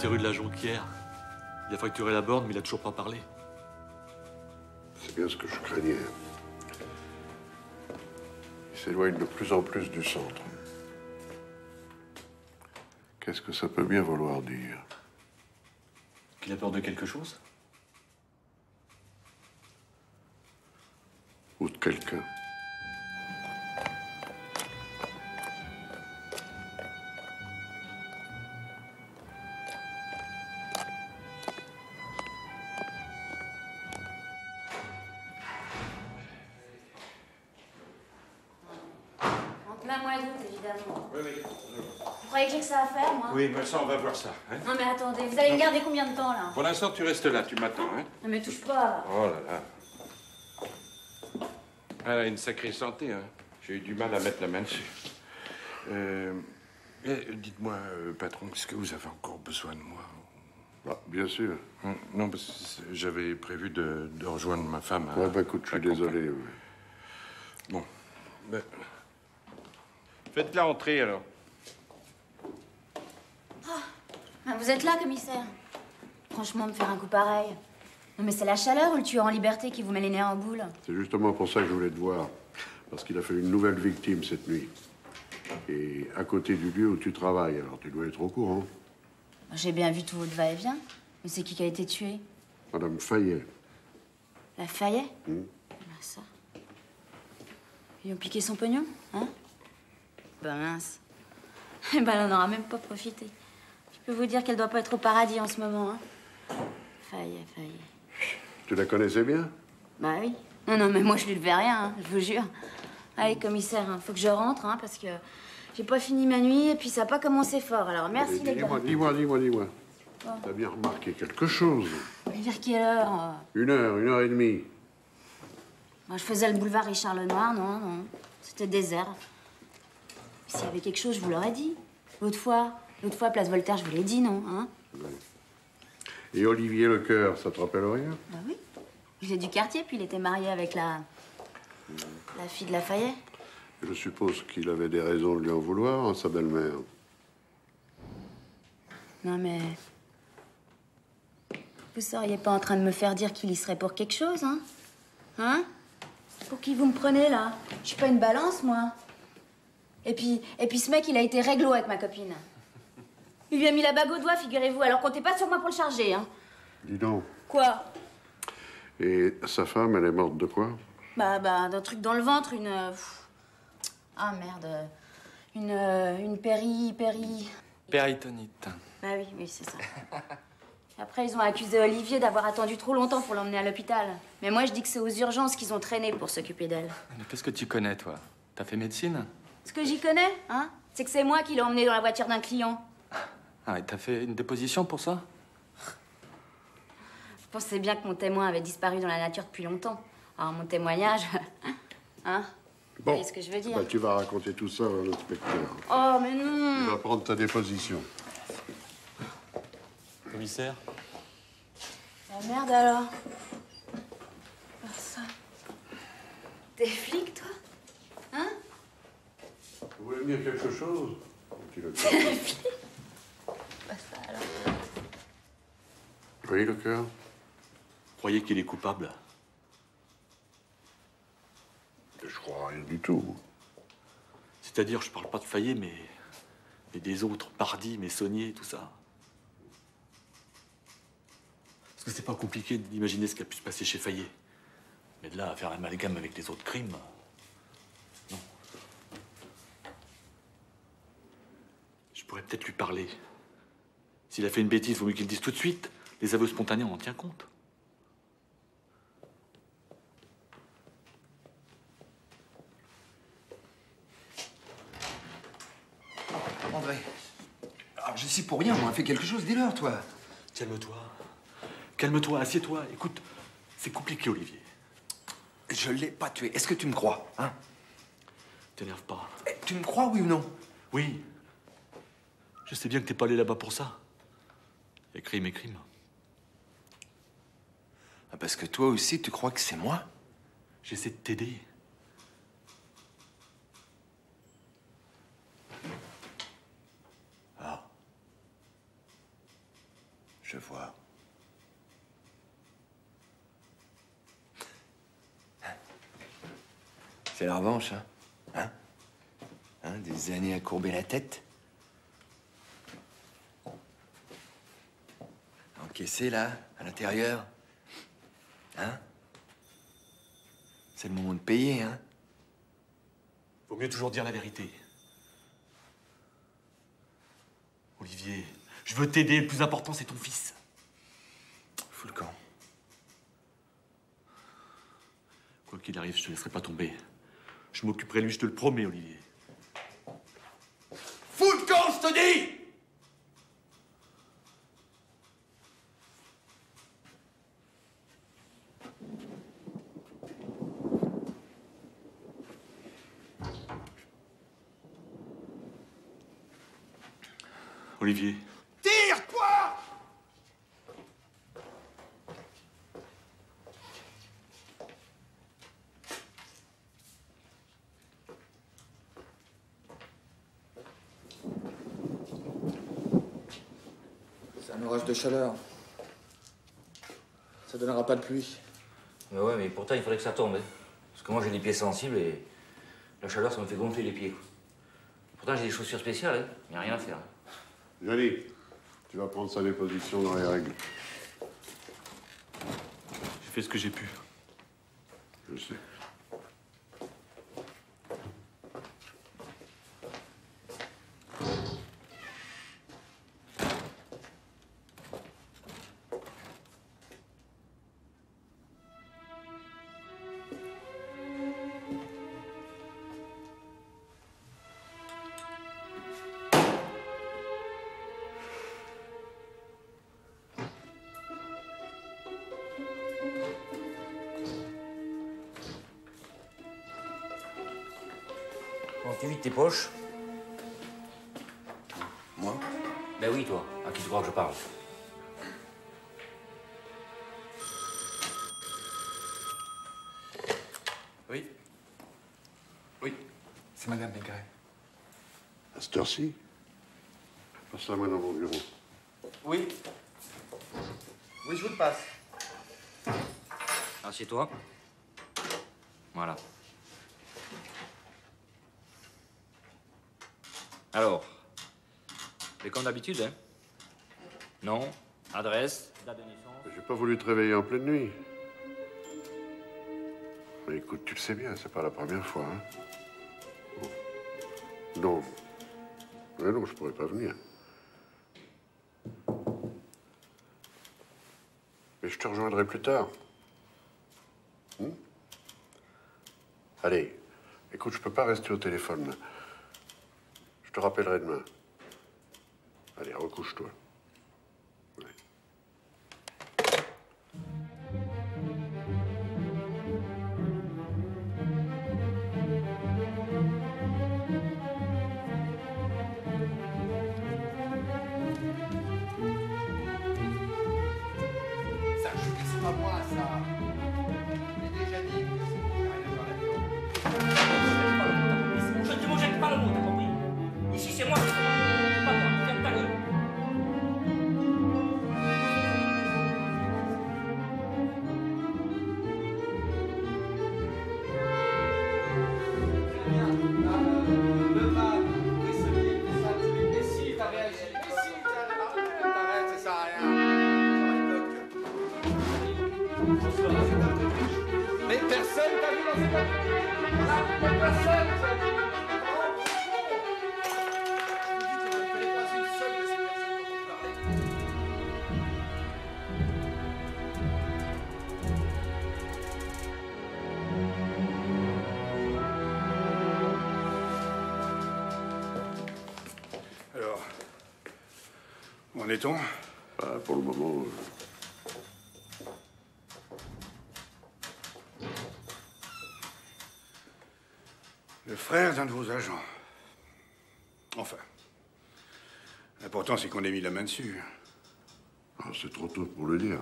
C'était rue de la Jonquière. Il a facturé la borne, mais il a toujours pas parlé. C'est bien ce que je craignais. Il s'éloigne de plus en plus du centre. Qu'est-ce que ça peut bien vouloir dire? Qu'il a peur de quelque chose? Ou de quelqu'un. En plein mois d'août, évidemment. Oui, oui. Vous croyez que j'ai que ça à faire, moi? Oui, mais ça, on va voir ça. Hein? Non, mais attendez, vous allez me garder combien de temps, là? Pour l'instant, tu restes là, tu m'attends. Hein? Non, mais touche pas. Oh là là. Elle a une sacrée santé, hein. J'ai eu du mal à mettre la main dessus. Dites-moi, patron, est-ce que vous avez encore besoin de moi? Ah, bien sûr. Non, parce que j'avais prévu de rejoindre ma femme. Ouais, bah écoute, je suis désolé. Oui. Bon. Ben, faites-la entrer, alors. Ah, vous êtes là, commissaire? Franchement, me faire un coup pareil. Non, mais c'est la chaleur ou le tueur en liberté qui vous met les nerfs en boule? C'est justement pour ça que je voulais te voir. Parce qu'il a fait une nouvelle victime cette nuit. Et à côté du lieu où tu travailles, alors tu dois être au courant. J'ai bien vu tout votre va-et-vient. Mais c'est qui a été tué? Madame Fayet. La Fayet? Ah, ça. Ils ont piqué son pognon, hein? Ben mince. Eh ben, elle en aura même pas profité. Je peux vous dire qu'elle doit pas être au paradis en ce moment, hein? Fayet. Tu la connaissais bien? Bah oui. Non, mais moi, je lui devais rien, hein, je vous jure. Allez, commissaire, hein, faut que je rentre, hein, parce que j'ai pas fini ma nuit et puis ça a pas commencé fort. Alors, merci, les gars. Dis-moi. Bon. T'as bien remarqué quelque chose? Mais vers quelle heure? 1 heure et demie. Moi, je faisais le boulevard Richard Lenoir, non. C'était désert. S'il y avait quelque chose, je vous l'aurais dit. L'autre fois, place Voltaire, je vous l'ai dit, non, hein? Ouais. Et Olivier Lecoeur, ça te rappelle rien? Bah oui. Il est du quartier, puis il était marié avec la fille de Lafayette. Je suppose qu'il avait des raisons de lui en vouloir, hein, sa belle-mère. Non, mais... Vous seriez pas en train de me faire dire qu'il y serait pour quelque chose, hein? Hein? Pour qui vous me prenez, là? Je suis pas une balance, moi. Et puis ce mec, il a été réglo avec ma copine. Il lui a mis la bague au doigt, figurez-vous, alors comptez pas sur moi pour le charger, hein? Dis donc. Quoi? Et sa femme, elle est morte de quoi? Bah, d'un truc dans le ventre, une... Ah, merde. Une Péritonite. Bah oui, c'est ça. Après, ils ont accusé Olivier d'avoir attendu trop longtemps pour l'emmener à l'hôpital. Mais moi, je dis que c'est aux urgences qu'ils ont traîné pour s'occuper d'elle. Mais qu'est-ce que tu connais, toi? T'as fait médecine? Ce que j'y connais, hein, c'est que c'est moi qui l'ai emmené dans la voiture d'un client. Ah, et t'as fait une déposition pour ça? Je pensais bien que mon témoin avait disparu dans la nature depuis longtemps. Alors, mon témoignage... hein? Vous voyez ce que je veux dire? Bah, tu vas raconter tout ça à l'inspecteur. Oh, mais non! Il va prendre ta déposition. Commissaire? La merde, alors. Oh, ça. T'es flic, toi? Hein? Vous voulez me dire quelque chose? T'es flic? Bah, ça, alors. Oui, Lecoeur? Croyez qu'il est coupable? Je crois rien du tout. C'est-à-dire, je parle pas de Fayet, mais des autres, Pardy, Messonnier, tout ça. Parce que c'est pas compliqué d'imaginer ce qui a pu se passer chez Fayet. Mais de là à faire l'amalgame avec les autres crimes, non. Je pourrais peut-être lui parler. S'il a fait une bêtise, vaut mieux qu'il le dise tout de suite. Les aveux spontanés, on en tient compte. André, alors je suis pour rien, moi. Fais quelque chose, dis-leur, toi. Calme-toi. Calme-toi, assieds-toi. Écoute, c'est compliqué, Olivier. Je l'ai pas tué. Est-ce que tu me crois, hein? T'énerve pas. Tu me crois, oui ou non? Oui. Je sais bien que t'es pas allé là-bas pour ça. Et crime. Ah, parce que toi aussi, tu crois que c'est moi? J'essaie de t'aider. Je vois. C'est la revanche, hein? Des années à courber la tête. Encaissé, là, à l'intérieur. Hein? C'est le moment de payer, hein? Vaut mieux toujours dire la vérité. Olivier, je veux t'aider. Le plus important, c'est ton fils. Fous le camp. Quoi qu'il arrive, je te laisserai pas tomber. Je m'occuperai de lui, je te le promets, Olivier. Fous le camp, je te dis! Olivier. Tire-toi! C'est un orage de chaleur. Ça donnera pas de pluie. Mais ouais, mais pourtant, il faudrait que ça tombe. Hein. Parce que moi, j'ai des pieds sensibles et la chaleur, ça me fait gonfler les pieds. Quoi. Pourtant, j'ai des chaussures spéciales, hein. Il n'y a rien à faire. Johnny, tu vas prendre sa déposition dans les règles. J'ai fait ce que j'ai pu. Je sais. Bon, tu vides tes poches. Moi? Ben oui, toi. À qui tu crois que je parle? Oui. Oui, c'est Madame Maigret. À cette heure-ci? Passe-la-moi dans mon bureau. Oui. Oui, je vous le passe. Assieds-toi. Voilà. Alors, c'est comme d'habitude, hein? Nom, adresse, date de naissance. J'ai pas voulu te réveiller en pleine nuit. Mais écoute, tu le sais bien, c'est pas la première fois, hein? Bon. Non. Mais non, je pourrais pas venir. Mais je te rejoindrai plus tard. Allez, écoute, je peux pas rester au téléphone, là. Je te rappellerai demain. Allez, recouche-toi. Ouais. Ça, c'est pas moi, ça. Je l'ai déjà dit. Je ne te mojette pas le mot, t'as compris? Ici, c'est moi qui commande, pas toi. Ferme ta gueule. Le mal, Brisselier, et si t'as réagi? Et si t'arrêtes, ça sert à rien. Mais personne t'a vu dans cette application. Personne t'a vu. Alors, où en est-on? Bah, pour le moment... Le frère d'un de vos agents. Enfin. L'important, c'est qu'on ait mis la main dessus. c'est trop tôt pour le dire.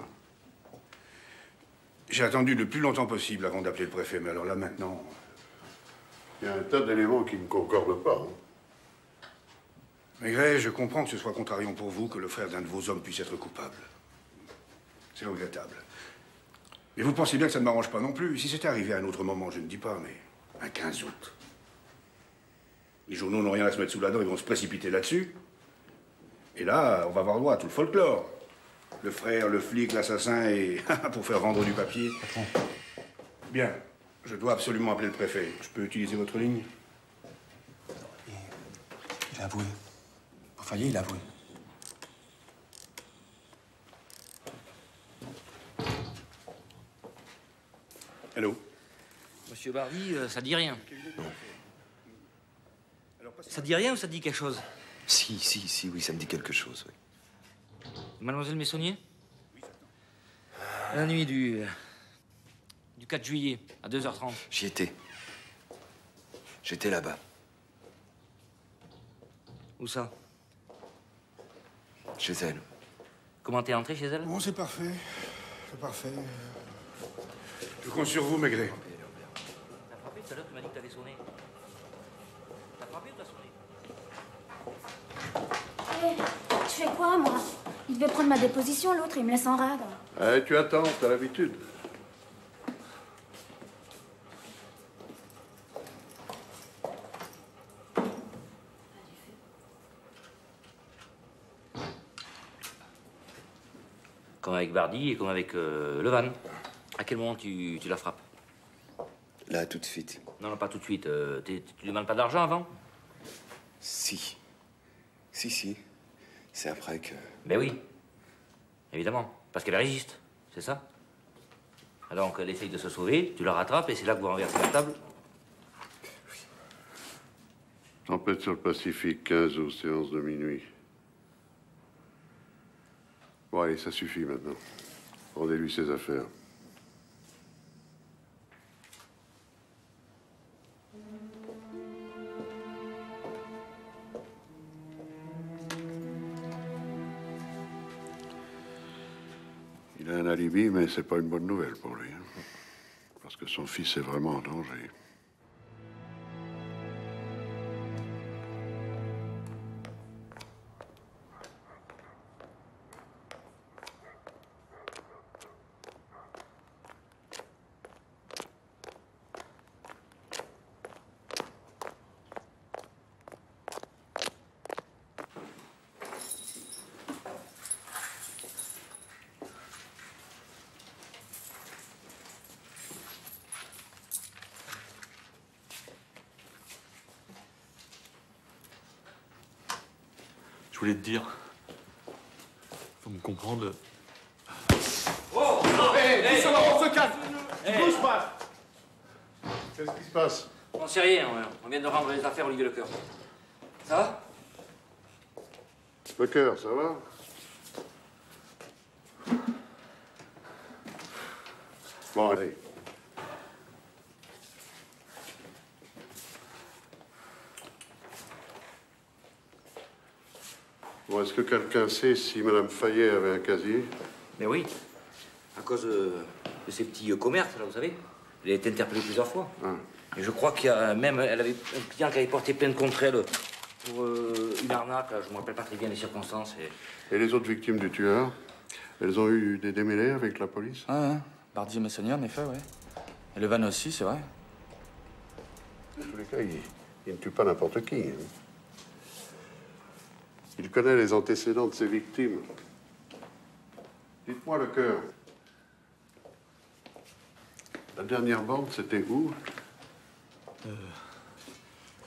J'ai attendu le plus longtemps possible avant d'appeler le préfet, mais alors là, maintenant... Il y a un tas d'éléments qui ne concordent pas. Maigret, je comprends que ce soit contrariant pour vous que le frère d'un de vos hommes puisse être coupable. C'est regrettable. Mais vous pensez bien que ça ne m'arrange pas non plus. Si c'était arrivé à un autre moment, je ne dis pas, mais un 15 août. Les journaux n'ont rien à se mettre sous la dent, ils vont se précipiter là-dessus. Et là, on va avoir droit à tout le folklore. Le frère, le flic, l'assassin et... pour faire vendre du papier. Bien. Je dois absolument appeler le préfet. Je peux utiliser votre ligne? Il a avoué. Pour Fayet, il a avoué. Allô? Monsieur Bardi, ça dit rien. Ça dit rien ou ça dit quelque chose? Si, oui, ça me dit quelque chose, oui. Mademoiselle Messonnier? La nuit du 4 juillet, à 2h30. J'y étais. J'étais là-bas. Où ça? Chez elle. Comment t'es entré chez elle? Bon, c'est parfait. C'est parfait. Je compte sur vous, Maigret. T'as frappé tout à l'heure, tu m'as dit que t'allais sonner. T'as frappé ou t'as sonné? Hé, tu fais quoi, moi? Il devait prendre ma déposition, l'autre, il me laisse en rade. Eh, tu attends, t'as l'habitude. Comme avec Bardi et comme avec Levan. À quel moment tu la frappes? Là, tout de suite. Non, pas tout de suite. Tu demandes pas d'argent avant? Si. Si. C'est après que... Ben oui. Évidemment. Parce qu'elle résiste. C'est ça? Donc, elle essaye de se sauver, tu la rattrapes et c'est là que vous renversez la table. Tempête sur le Pacifique, 15 août, séance de minuit. Bon, allez, ça suffit maintenant. Rendez-lui ses affaires. Il a un alibi, mais c'est pas une bonne nouvelle pour lui. Hein. Parce que son fils est vraiment en danger. Je voulais te dire, faut me comprendre. Oh, hey, on se calme. Bouge pas. Qu'est-ce qui se passe? On sait rien, on vient de rendre les affaires Olivier Lecoeur. Ça va? Lecoeur, ça va? Bon, allez. Bon, est-ce que quelqu'un sait si Madame Fayet avait un casier? Mais oui, à cause de ces petits commerces, là, vous savez. Elle a été interpellée plusieurs fois. Ah. Et je crois qu'il y a même... Elle avait un client qui avait porté plainte contre elle pour une arnaque. Là, je ne me rappelle pas très bien les circonstances. Et les autres victimes du tueur? Elles ont eu des démêlés avec la police? Ah, hein. Bardi et Messonnier, en effet, ouais. Et le van aussi, c'est vrai. Dans tous les cas, il ne tue pas n'importe qui. Hein. Il connaît les antécédents de ses victimes. Dites-moi, Lecoeur. La dernière bande, c'était où?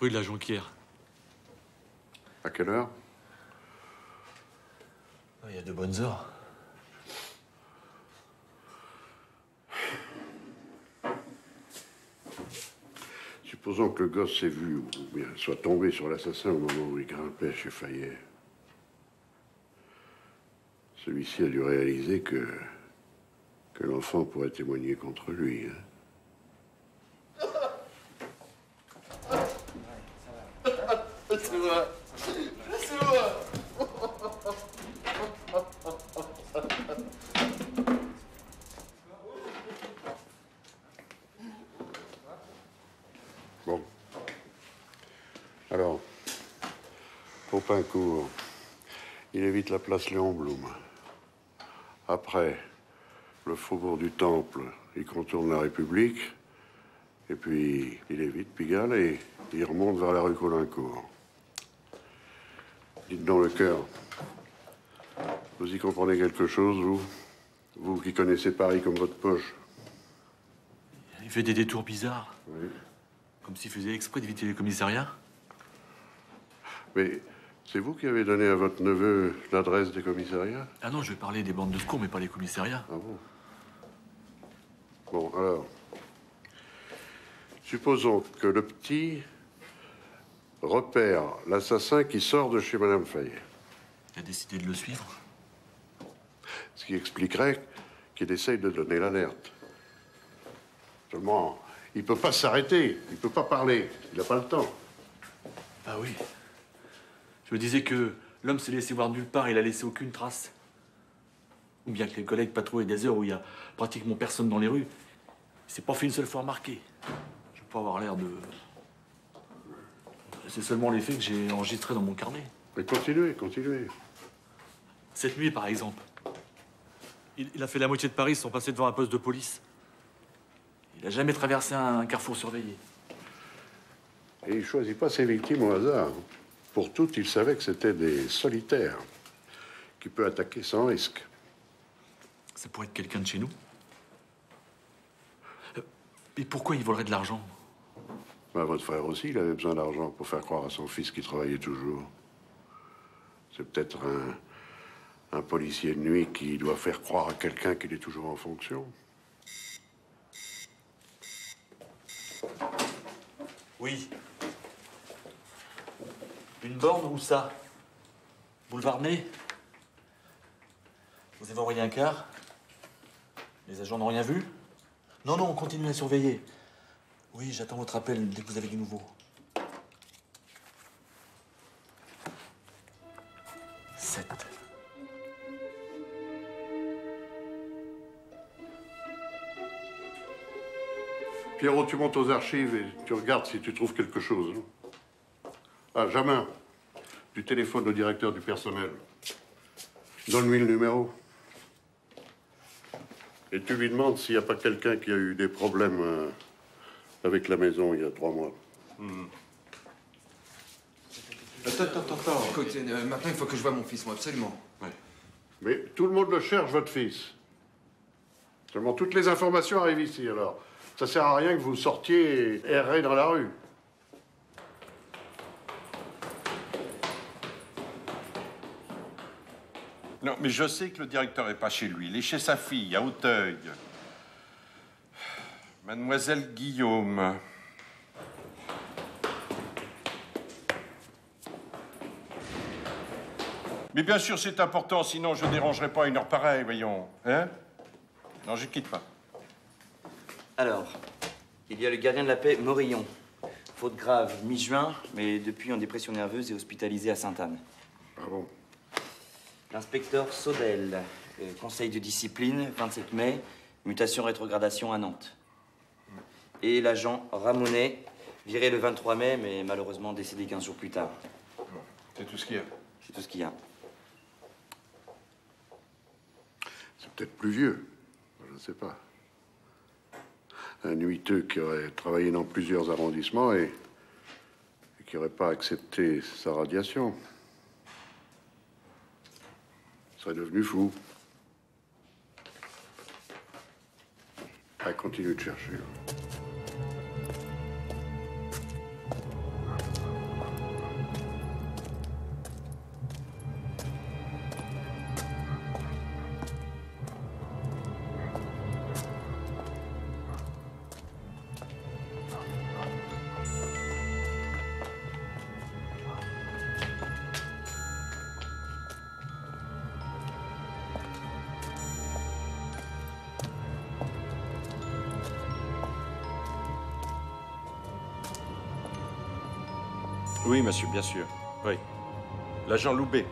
Rue de la Jonquière. À quelle heure? Il y a de bonnes heures. Supposons que le gosse s'est vu ou bien soit tombé sur l'assassin au moment où il grimpait chez Fayet. Celui-ci a dû réaliser que l'enfant pourrait témoigner contre lui. Hein. C'est vrai. C'est vrai. Bon. Alors, Popincourt, il évite la place Léon Blum. Après, le faubourg du Temple, il contourne la République, et puis il évite Pigalle et il remonte vers la rue Caulaincourt. Dites donc le cœur. Vous y comprenez quelque chose, vous? Vous qui connaissez Paris comme votre poche. Il fait des détours bizarres. Oui. Comme s'il faisait exprès d'éviter les commissariats. Mais c'est vous qui avez donné à votre neveu l'adresse des commissariats? Ah non, je vais parler des bandes de secours, mais pas les commissariats. Ah bon? Bon, alors... Supposons que le petit repère l'assassin qui sort de chez Madame Fayet. Il a décidé de le suivre. Ce qui expliquerait qu'il essaye de donner l'alerte. Seulement, il peut pas s'arrêter, il peut pas parler, il n'a pas le temps. Ah oui. Je me disais que l'homme s'est laissé voir nulle part, il a laissé aucune trace. Ou bien que les collègues patrouillaient des heures où il y a pratiquement personne dans les rues. Il s'est pas fait une seule fois remarquer. Je veux pas avoir l'air de... C'est seulement les faits que j'ai enregistrés dans mon carnet. Mais continuez, continuez. Cette nuit, par exemple, il a fait la moitié de Paris sans passer devant un poste de police. Il n'a jamais traversé un carrefour surveillé. Et il ne choisit pas ses victimes au hasard. Pour toutes, il savait que c'était des solitaires qui peut attaquer sans risque. Ça pourrait être quelqu'un de chez nous. Et pourquoi il volerait de l'argent? Ben, votre frère aussi, il avait besoin d'argent pour faire croire à son fils qu'il travaillait toujours. C'est peut-être un policier de nuit qui doit faire croire à quelqu'un qu'il est toujours en fonction. Oui. Une borne, où ça? Boulevard Ney? Vous avez envoyé un quart? Les agents n'ont rien vu? Non, non, on continue à surveiller. Oui, j'attends votre appel dès que vous avez du nouveau. 7. Pierrot, tu montes aux archives et tu regardes si tu trouves quelque chose. Ah, Jamin, du téléphone au directeur du personnel. Donne-lui le numéro. Et tu lui demandes s'il n'y a pas quelqu'un qui a eu des problèmes avec la maison il y a 3 mois. Attends. Écoute, maintenant, il faut que je voie mon fils, moi, absolument. Ouais. Mais tout le monde le cherche, votre fils. Seulement, toutes les informations arrivent ici, alors. Ça sert à rien que vous sortiez et errez dans la rue. Non, mais je sais que le directeur n'est pas chez lui. Il est chez sa fille, à Auteuil. Mademoiselle Guillaume. Mais bien sûr, c'est important, sinon je ne dérangerai pas à une heure pareille, voyons. Hein? Non, je quitte pas. Alors, il y a le gardien de la paix, Morillon. Faute grave, mi-juin, mais depuis en dépression nerveuse et hospitalisé à Sainte-Anne. Ah bon? L'inspecteur Saudel, conseil de discipline, 27 mai, mutation rétrogradation à Nantes. Et l'agent Ramonet, viré le 23 mai, mais malheureusement décédé 15 jours plus tard. C'est tout ce qu'il y a. C'est tout ce qu'il y a. C'est peut-être plus vieux. Je ne sais pas. Un nuiteux qui aurait travaillé dans plusieurs arrondissements et qui n'aurait pas accepté sa radiation. Il serait devenu fou. Ah, continue de chercher. Oui, monsieur, bien sûr. Oui. L'agent Loubet.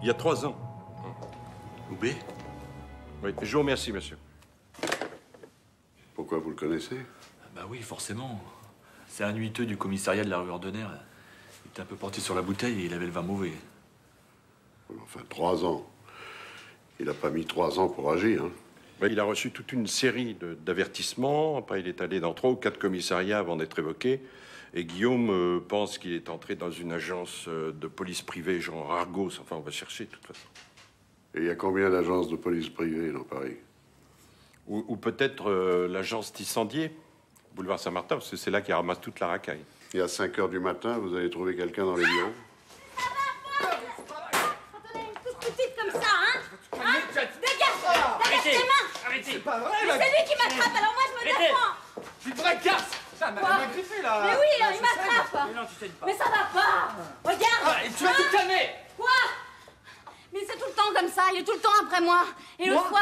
Il y a 3 ans. Loubet? Oui, je vous remercie, monsieur. Pourquoi vous le connaissez? Bah oui, forcément. C'est un nuiteux du commissariat de la rue Ordener. Il était un peu porté sur la bouteille et il avait le vin mauvais. Enfin, 3 ans. Il n'a pas mis 3 ans pour agir, hein. Il a reçu toute une série d'avertissements. Après, il est allé dans 3 ou 4 commissariats avant d'être évoqué. Et Guillaume pense qu'il est entré dans une agence de police privée, genre Argos. Enfin, on va chercher, de toute façon. Et il y a combien d'agences de police privées dans Paris? Ou peut-être l'agence Tissandier, boulevard Saint-Martin, parce que c'est là qu'il ramasse toute la racaille. Et à 5 h du matin, vous allez trouver quelqu'un dans les bureaux? Petite comme ça, hein? Dégage tes mains! Arrêtez! C'est pas vrai, mais c'est lui qui m'attrape, alors moi je me défends! Tu te casse! Ça m'a griffé, là! Mais oui, il m'attrape! Mais non, tu saignes pas. Mais ça va pas! Regarde! Ah, et tu vas te calmer! Quoi? Mais c'est tout le temps comme ça, il est tout le temps après moi. Et l'autre fois,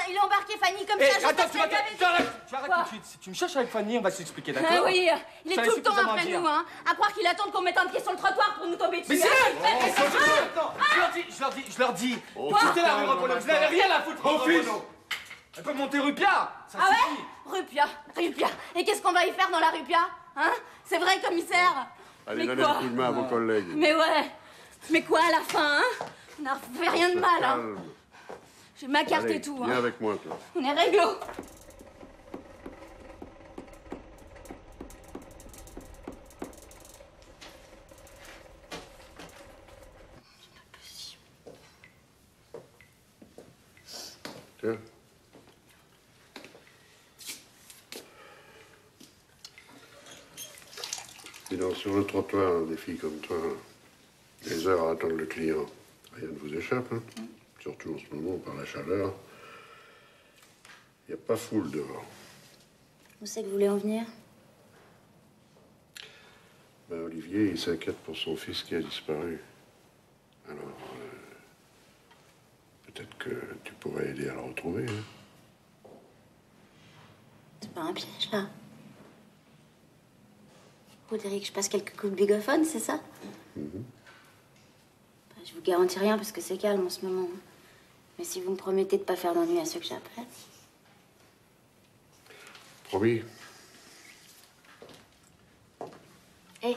il a embarqué Fanny comme ça. Attends, tu arrêtes Quoi? tout de suite. Si tu me cherches avec Fanny, on va s'expliquer, d'accord? Ah oui, il est tout le temps après nous, hein. À croire qu'il attend qu'on mette un pied sur le trottoir pour nous tomber dessus. Mais je leur dis. Quittez la rue Renaud, vous n'avez rien à foutre, Renaud. Elle peut monter Rupia, ça suffit. Rupia. Et qu'est-ce qu'on va y faire dans la Rupia? Hein? C'est vrai, commissaire? Allez, donnez un coup de main à vos collègues. Mais ouais. Mais quoi à la fin, hein? On n'a fait rien de mal, hein? J'ai ma carte et tout, hein? Viens avec moi, toi. On est réglo. Tiens. Dis donc, sur le trottoir, des filles comme toi, les heures à attendre le client, rien ne vous échappe, hein? Surtout en ce moment, par la chaleur. Il n'y a pas foule dehors. Où c'est que vous voulez en venir? Ben, Olivier, il s'inquiète pour son fils qui a disparu. Alors, peut-être que tu pourrais aider à le retrouver, hein? C'est pas un piège, là? Vous diriez que je passe quelques coups de bigophone, c'est ça? Je vous garantis rien parce que c'est calme en ce moment. Mais si vous me promettez de pas faire d'ennui à ceux que j'appelle. Promis. Et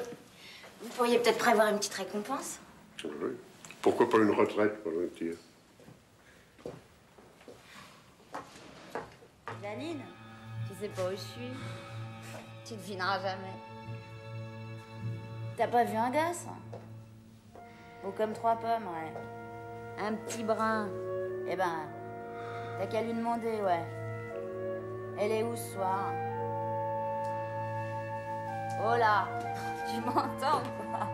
vous pourriez peut-être prévoir une petite récompense? Oui. Pourquoi pas une retraite pour le tir? Janine, tu sais pas où je suis. Tu devineras jamais. T'as pas vu un gosse? Beau comme 3 pommes, ouais. Un petit brin. Eh ben, t'as qu'à lui demander, ouais. Elle est où ce soir? Oh là, tu m'entends quoi?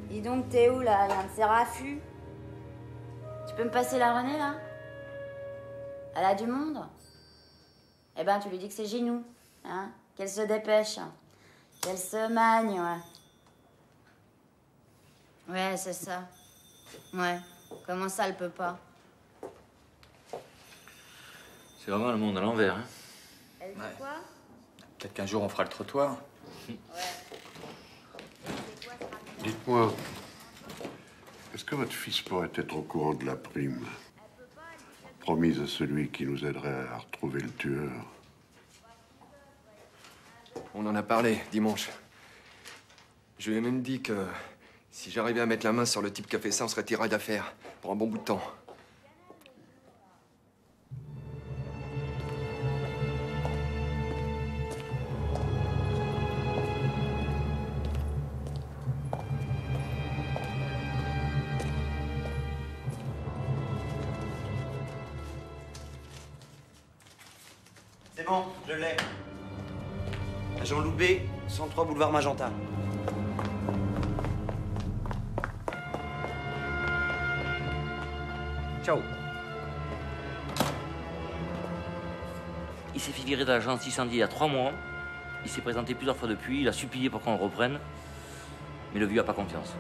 Dis donc, t'es où là? Y'a un de ces raffus? Tu peux me passer la Renée là? Elle a du monde? Eh ben, tu lui dis que c'est Ginou, hein? Qu'elle se dépêche. Qu'elle se magne, ouais. Ouais, c'est ça. Ouais. Comment ça, elle peut pas? C'est vraiment le monde à l'envers, hein? Elle dit quoi? Peut-être qu'un jour, on fera le trottoir. Dites-moi, est-ce que votre fils pourrait être au courant de la prime promise à celui qui nous aiderait à retrouver le tueur? On en a parlé dimanche. Je lui ai même dit que si j'arrivais à mettre la main sur le type qui a fait ça, on serait tiré d'affaire pour un bon bout de temps. C'est bon, je l'ai. Agent Loubet, 103 boulevard Magenta. Ciao. Il s'est fait virer de l'agence Tissandier il y a 3 mois. Il s'est présenté plusieurs fois depuis. Il a supplié pour qu'on le reprenne. Mais le vieux a pas confiance.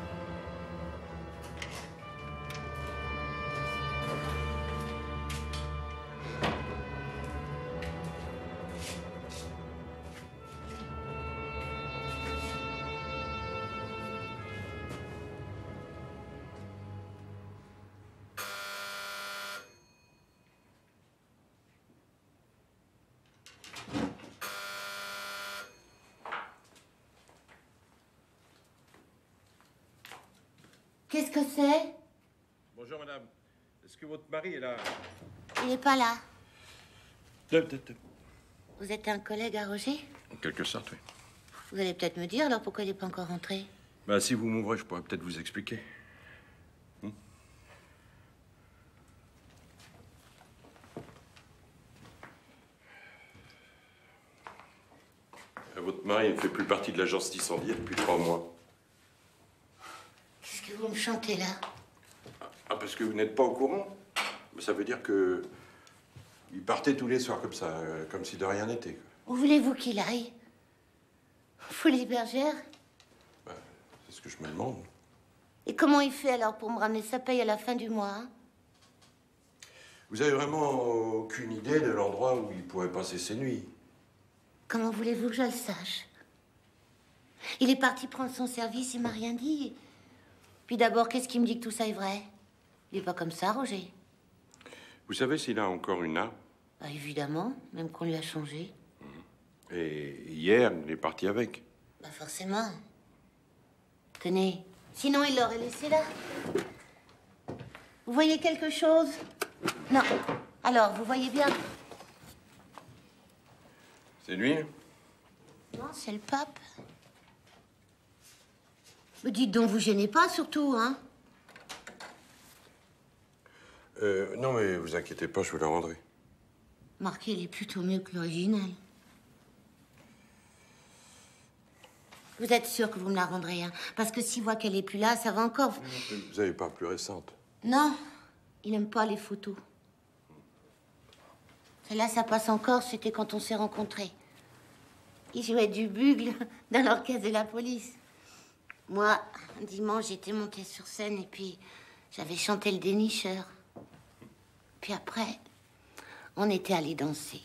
Qu'est-ce que c'est? Bonjour, madame. Est-ce que votre mari est là? Il n'est pas là. En Vous êtes un collègue à Roger? quelque sorte, oui. Vous allez peut-être me dire alors pourquoi il n'est pas encore rentré. Bah, si vous m'ouvrez, je pourrais peut-être vous expliquer. Votre mari ne fait plus partie de l'agence Tissandier depuis 3 mois. Qu'est-ce que vous me chantez là? Ah, parce que vous n'êtes pas au courant? Mais ça veut dire que... il partait tous les soirs comme ça, comme si de rien n'était. Où voulez-vous qu'il aille? Folie bergère? C'est ce que je me demande. Et comment il fait alors pour me ramener sa paye à la fin du mois, hein? Vous avez vraiment aucune idée de l'endroit où il pourrait passer ses nuits? Comment voulez-vous que je le sache? Il est parti prendre son service, il m'a rien dit. Puis d'abord, qu'est-ce qui me dit que tout ça est vrai? Il est pas comme ça, Roger. Vous savez s'il a encore une arme? Bah, évidemment, même qu'on lui a changé. Et hier, il est parti avec. Bah forcément. Tenez, sinon il l'aurait laissé là. Vous voyez quelque chose? Non. Alors, vous voyez bien? C'est lui? Non, c'est le pape. Me dites donc, vous gênez pas, surtout, hein? Non, mais vous inquiétez pas, je vous la rendrai. Marqué, il est plutôt mieux que l'original. Vous êtes sûr que vous me la rendrez, hein? Parce que s'il voit qu'elle est plus là, ça va encore... Vous avez pas plus récente? Non, il aime pas les photos. Celle-là, ça passe encore, c'était quand on s'est rencontrés. Il jouait du bugle dans l'orchestre de la police. Moi, dimanche, j'étais montée sur scène et puis j'avais chanté le dénicheur. Puis après, on était allés danser.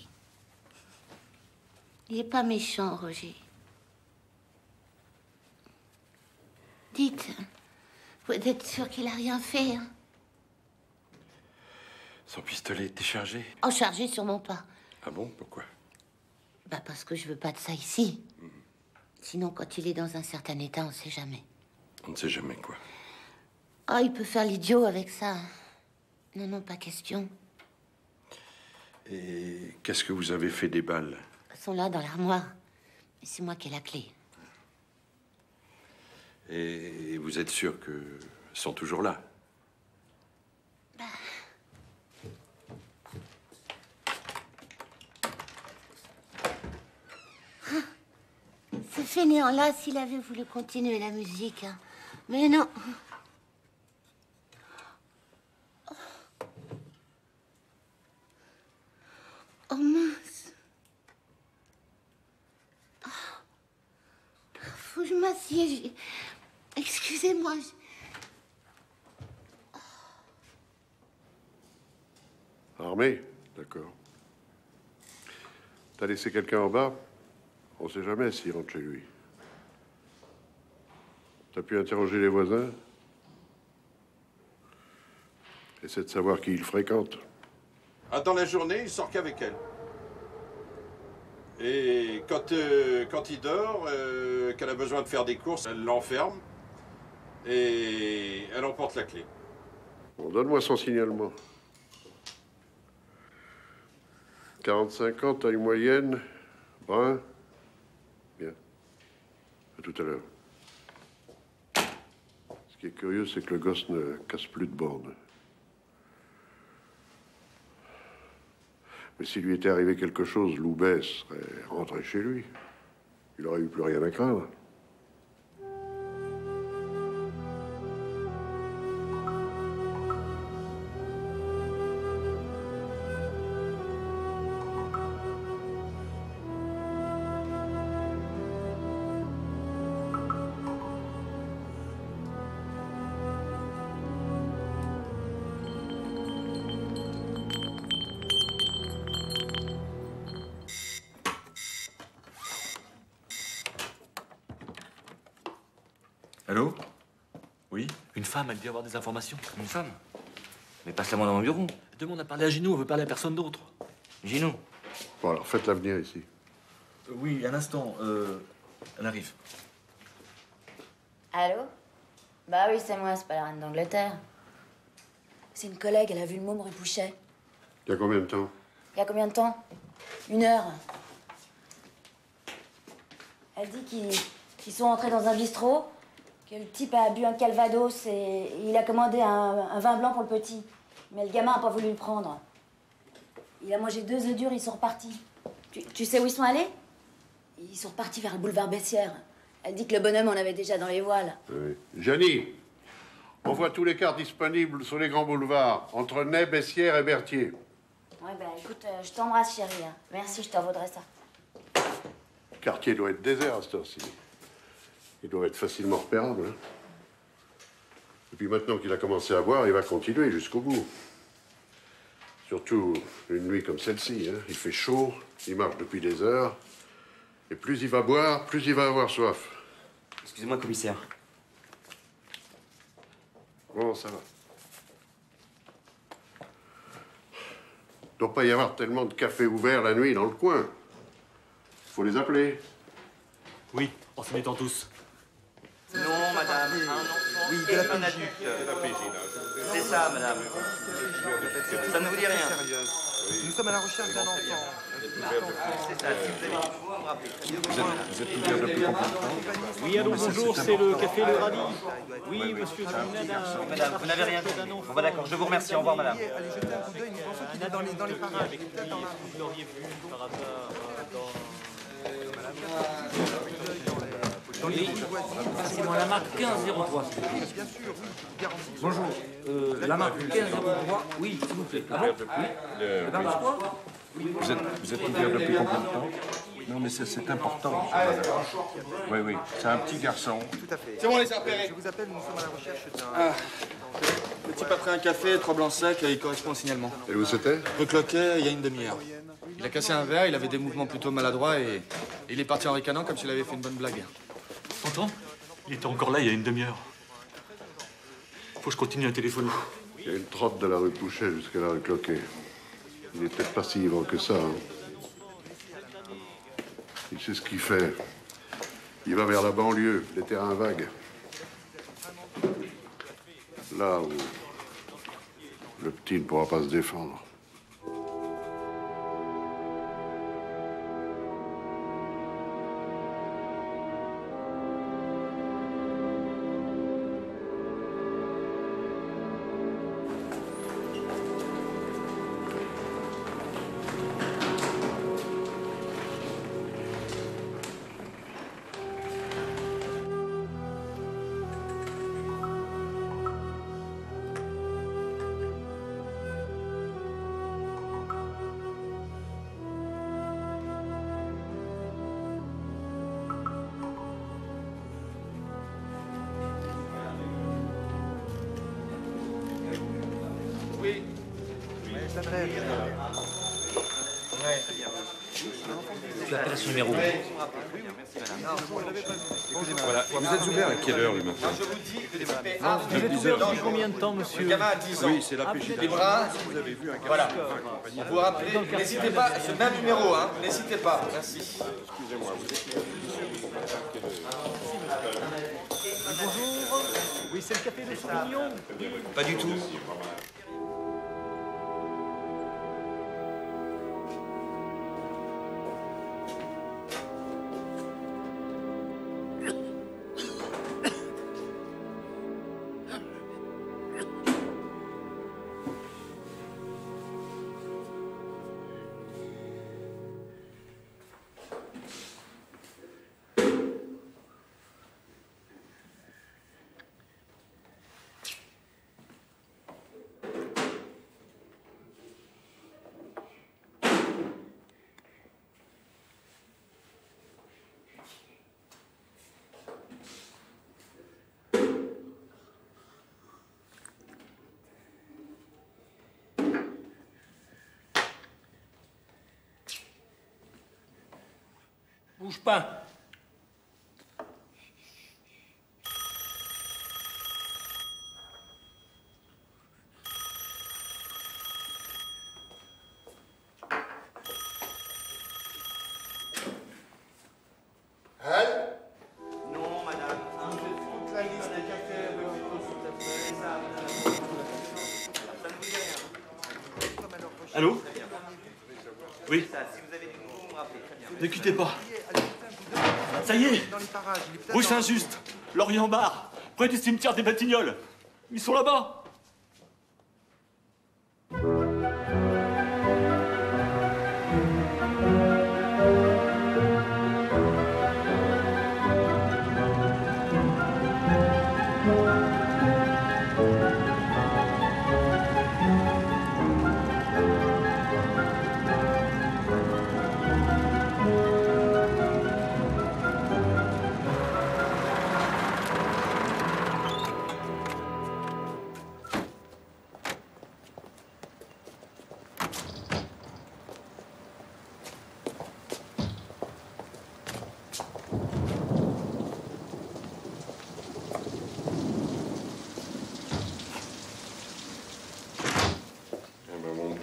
Il est pas méchant, Roger. Dites, vous êtes sûr qu'il a rien fait, hein? Son pistolet était chargé? Oh, chargé, sûrement pas. Ah bon? Pourquoi? Bah, parce que je veux pas de ça ici. Sinon, quand il est dans un certain état, on sait jamais. On ne sait jamais quoi. Oh, il peut faire l'idiot avec ça. Non, non, pas question. Et qu'est-ce que vous avez fait des balles? Elles sont là, dans l'armoire. Et c'est moi qui ai la clé. Et vous êtes sûr qu'elles sont toujours là? Ce fainéant-là, s'il avait voulu continuer la musique, hein. Mais non. Oh mince. Oh. Faut que je m'assieds. Excusez-moi. Armé? D'accord. T'as laissé quelqu'un en bas? On sait jamais s'il rentre chez lui. T'as pu interroger les voisins? Essaie de savoir qui il fréquente. Ah, dans la journée, il sort qu'avec elle. Et quand il dort, qu'elle a besoin de faire des courses, elle l'enferme et elle emporte la clé. Bon, donne-moi son signalement. 45 ans, taille moyenne, brun. Bien. À tout à l'heure. Ce qui est curieux, c'est que le gosse ne casse plus de bornes. Mais s'il lui était arrivé quelque chose, Loubet serait rentré chez lui. Il aurait eu plus rien à craindre. Allô? Oui? Une femme, elle dit avoir des informations. Une femme? Mais passe-la moi dans mon bureau. Demande à parler à Ginou, on veut parler à personne d'autre. Ginou? Bon, alors faites-la venir ici. Oui, un instant, elle arrive. Allô? Bah oui, c'est moi, c'est pas la reine d'Angleterre. C'est une collègue, elle a vu le môme rue Pouchet. Il y a combien de temps? Il y a combien de temps? 1 heure. Elle dit qu'ils sont entrés dans un bistrot, que le type a bu un calvados et il a commandé un vin blanc pour le petit. Mais le gamin n'a pas voulu le prendre. Il a mangé 2 œufs durs, ils sont repartis. Tu sais où ils sont allés? Ils sont repartis vers le boulevard Bessières. Elle dit que le bonhomme en avait déjà dans les voiles. Oui. Janie, on voit tous les cars disponibles sur les grands boulevards, entre Ney, Bessières et Berthier. Ouais, ben écoute, je t'embrasse, chérie. Hein. Merci, je t'en vaudrai ça. Le quartier doit être désert à cette heure-ci. Il doit être facilement repérable. Hein. Et puis maintenant qu'il a commencé à boire, il va continuer jusqu'au bout. Surtout une nuit comme celle-ci. Hein. Il fait chaud, il marche depuis des heures. Et plus il va boire, plus il va avoir soif. Excusez-moi, commissaire. Bon, ça va. Il ne doit pas y avoir tellement de cafés ouverts la nuit dans le coin. Il faut les appeler. Oui, en se mettant tous. Non, madame, un enfant et un adulte. C'est ça, madame. Ça ne vous dit rien. Nous sommes à la recherche d'un enfant. C'est ça, si vous avez du pouvoir, me rappelez. Vous êtes ouvert depuis combien de temps? Oui, allô, bonjour, c'est le café Le Radis. Oui, monsieur Zunada. Madame, vous n'avez rien dit. Bon, bah d'accord, je vous remercie. Au revoir, madame. Allez jeter un coup d'œil, nous pensons qu'il est dans les parages. Vous l'auriez vu par hasard Oui, c'est moi, la marque 1503. Bien sûr, oui, garantie. Bonjour, la marque 1503, oui, s'il vous plaît. Ah bon? Oui. Le quoi? Vous êtes ouvert depuis combien de temps? Non, mais c'est important. Oui, oui, c'est un petit garçon. Tout à fait. C'est bon, les repérés. Je vous appelle, nous sommes à la recherche d'un... Ah. Le type a pris un café, 3 blancs secs, il correspond au signalement. Et où c'était? Rue Cloquet, il y a une demi-heure. Il a cassé un verre, il avait des mouvements plutôt maladroits et il est parti en ricanant comme s'il avait fait une bonne blague. T'entends? Il était encore là il y a une demi-heure. Faut que je continue à téléphoner. Il y a une trotte de la rue Pouchet jusqu'à la rue Cloquet. Il n'est peut-être pas si ivre que ça. Hein. Il sait ce qu'il fait. Il va vers la banlieue, les terrains vagues. Là où le petit ne pourra pas se défendre. Oui. Je l'appelle. Tu appelles ce numéro. Voilà. Vous êtes ouvert à quelle heure le matin? Je vous dis que les papiers... Vous êtes ouvert depuis combien de temps, monsieur? Le gamin a 10 ans. Oui, c'est la PJ. Les bras, Vous avez vu un garçon voilà. accompagné Vous vous rappelez, n'hésitez pas, c'est le même numéro, hein. N'hésitez pas. Merci. Excusez-moi, vous êtes Bonjour. Oui, c'est le café de Sauvignon. Pas du tout. Bouge pas. Non, madame. Toute la liste des cafés, s'il te plaît. Ça Allô? Oui. Ne quittez pas. Ça y est. Rue Saint-Just, Lorient-Bar, près du cimetière des Batignolles. Ils sont là-bas.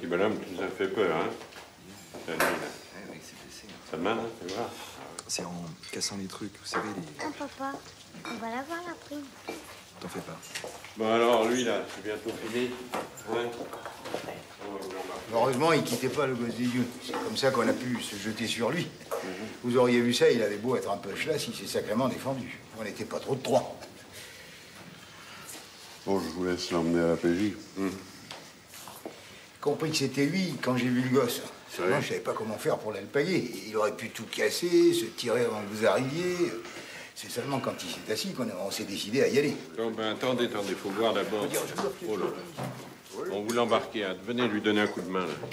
Bonhomme, tu nous as fait peur, hein? Ça te mal, hein? Tu vois? C'est en cassant les trucs, vous savez, les... Oh, papa, on va l'avoir la prime. T'en fais pas. Bon, alors, lui, là, c'est bientôt fini. Ouais. Heureusement, il quittait pas le gosse des dieux. C'est comme ça qu'on a pu se jeter sur lui. Vous auriez vu ça, il avait beau être un peu chlasse, il s'est sacrément défendu. On n'était pas trop de trois. Bon, je vous laisse l'emmener à la PJ. Compris que c'était lui quand j'ai vu le gosse. Seulement, je savais pas comment faire pour l'alpaguer. Il aurait pu tout casser, se tirer avant que vous arriviez. C'est seulement quand il s'est assis qu'on s'est décidé à y aller. Non, ben attendez, faut voir d'abord. Oh là. On vous l'embarquer, hein. Venez lui donner un coup de main, là. Vous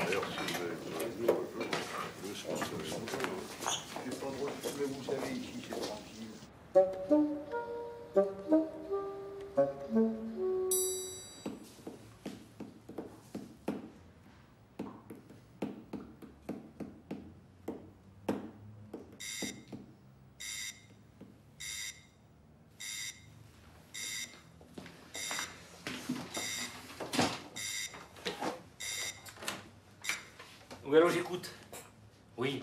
savez, ici, c'est tranquille. Oui, allô, j'écoute. Oui.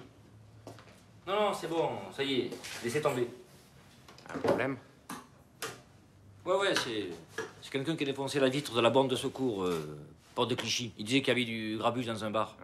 Non, c'est bon, ça y est, laissez tomber. Un problème? Ouais, c'est quelqu'un qui a défoncé la vitre de la borne de secours, porte de Clichy. Il disait qu'il y avait du grabuge dans un bar.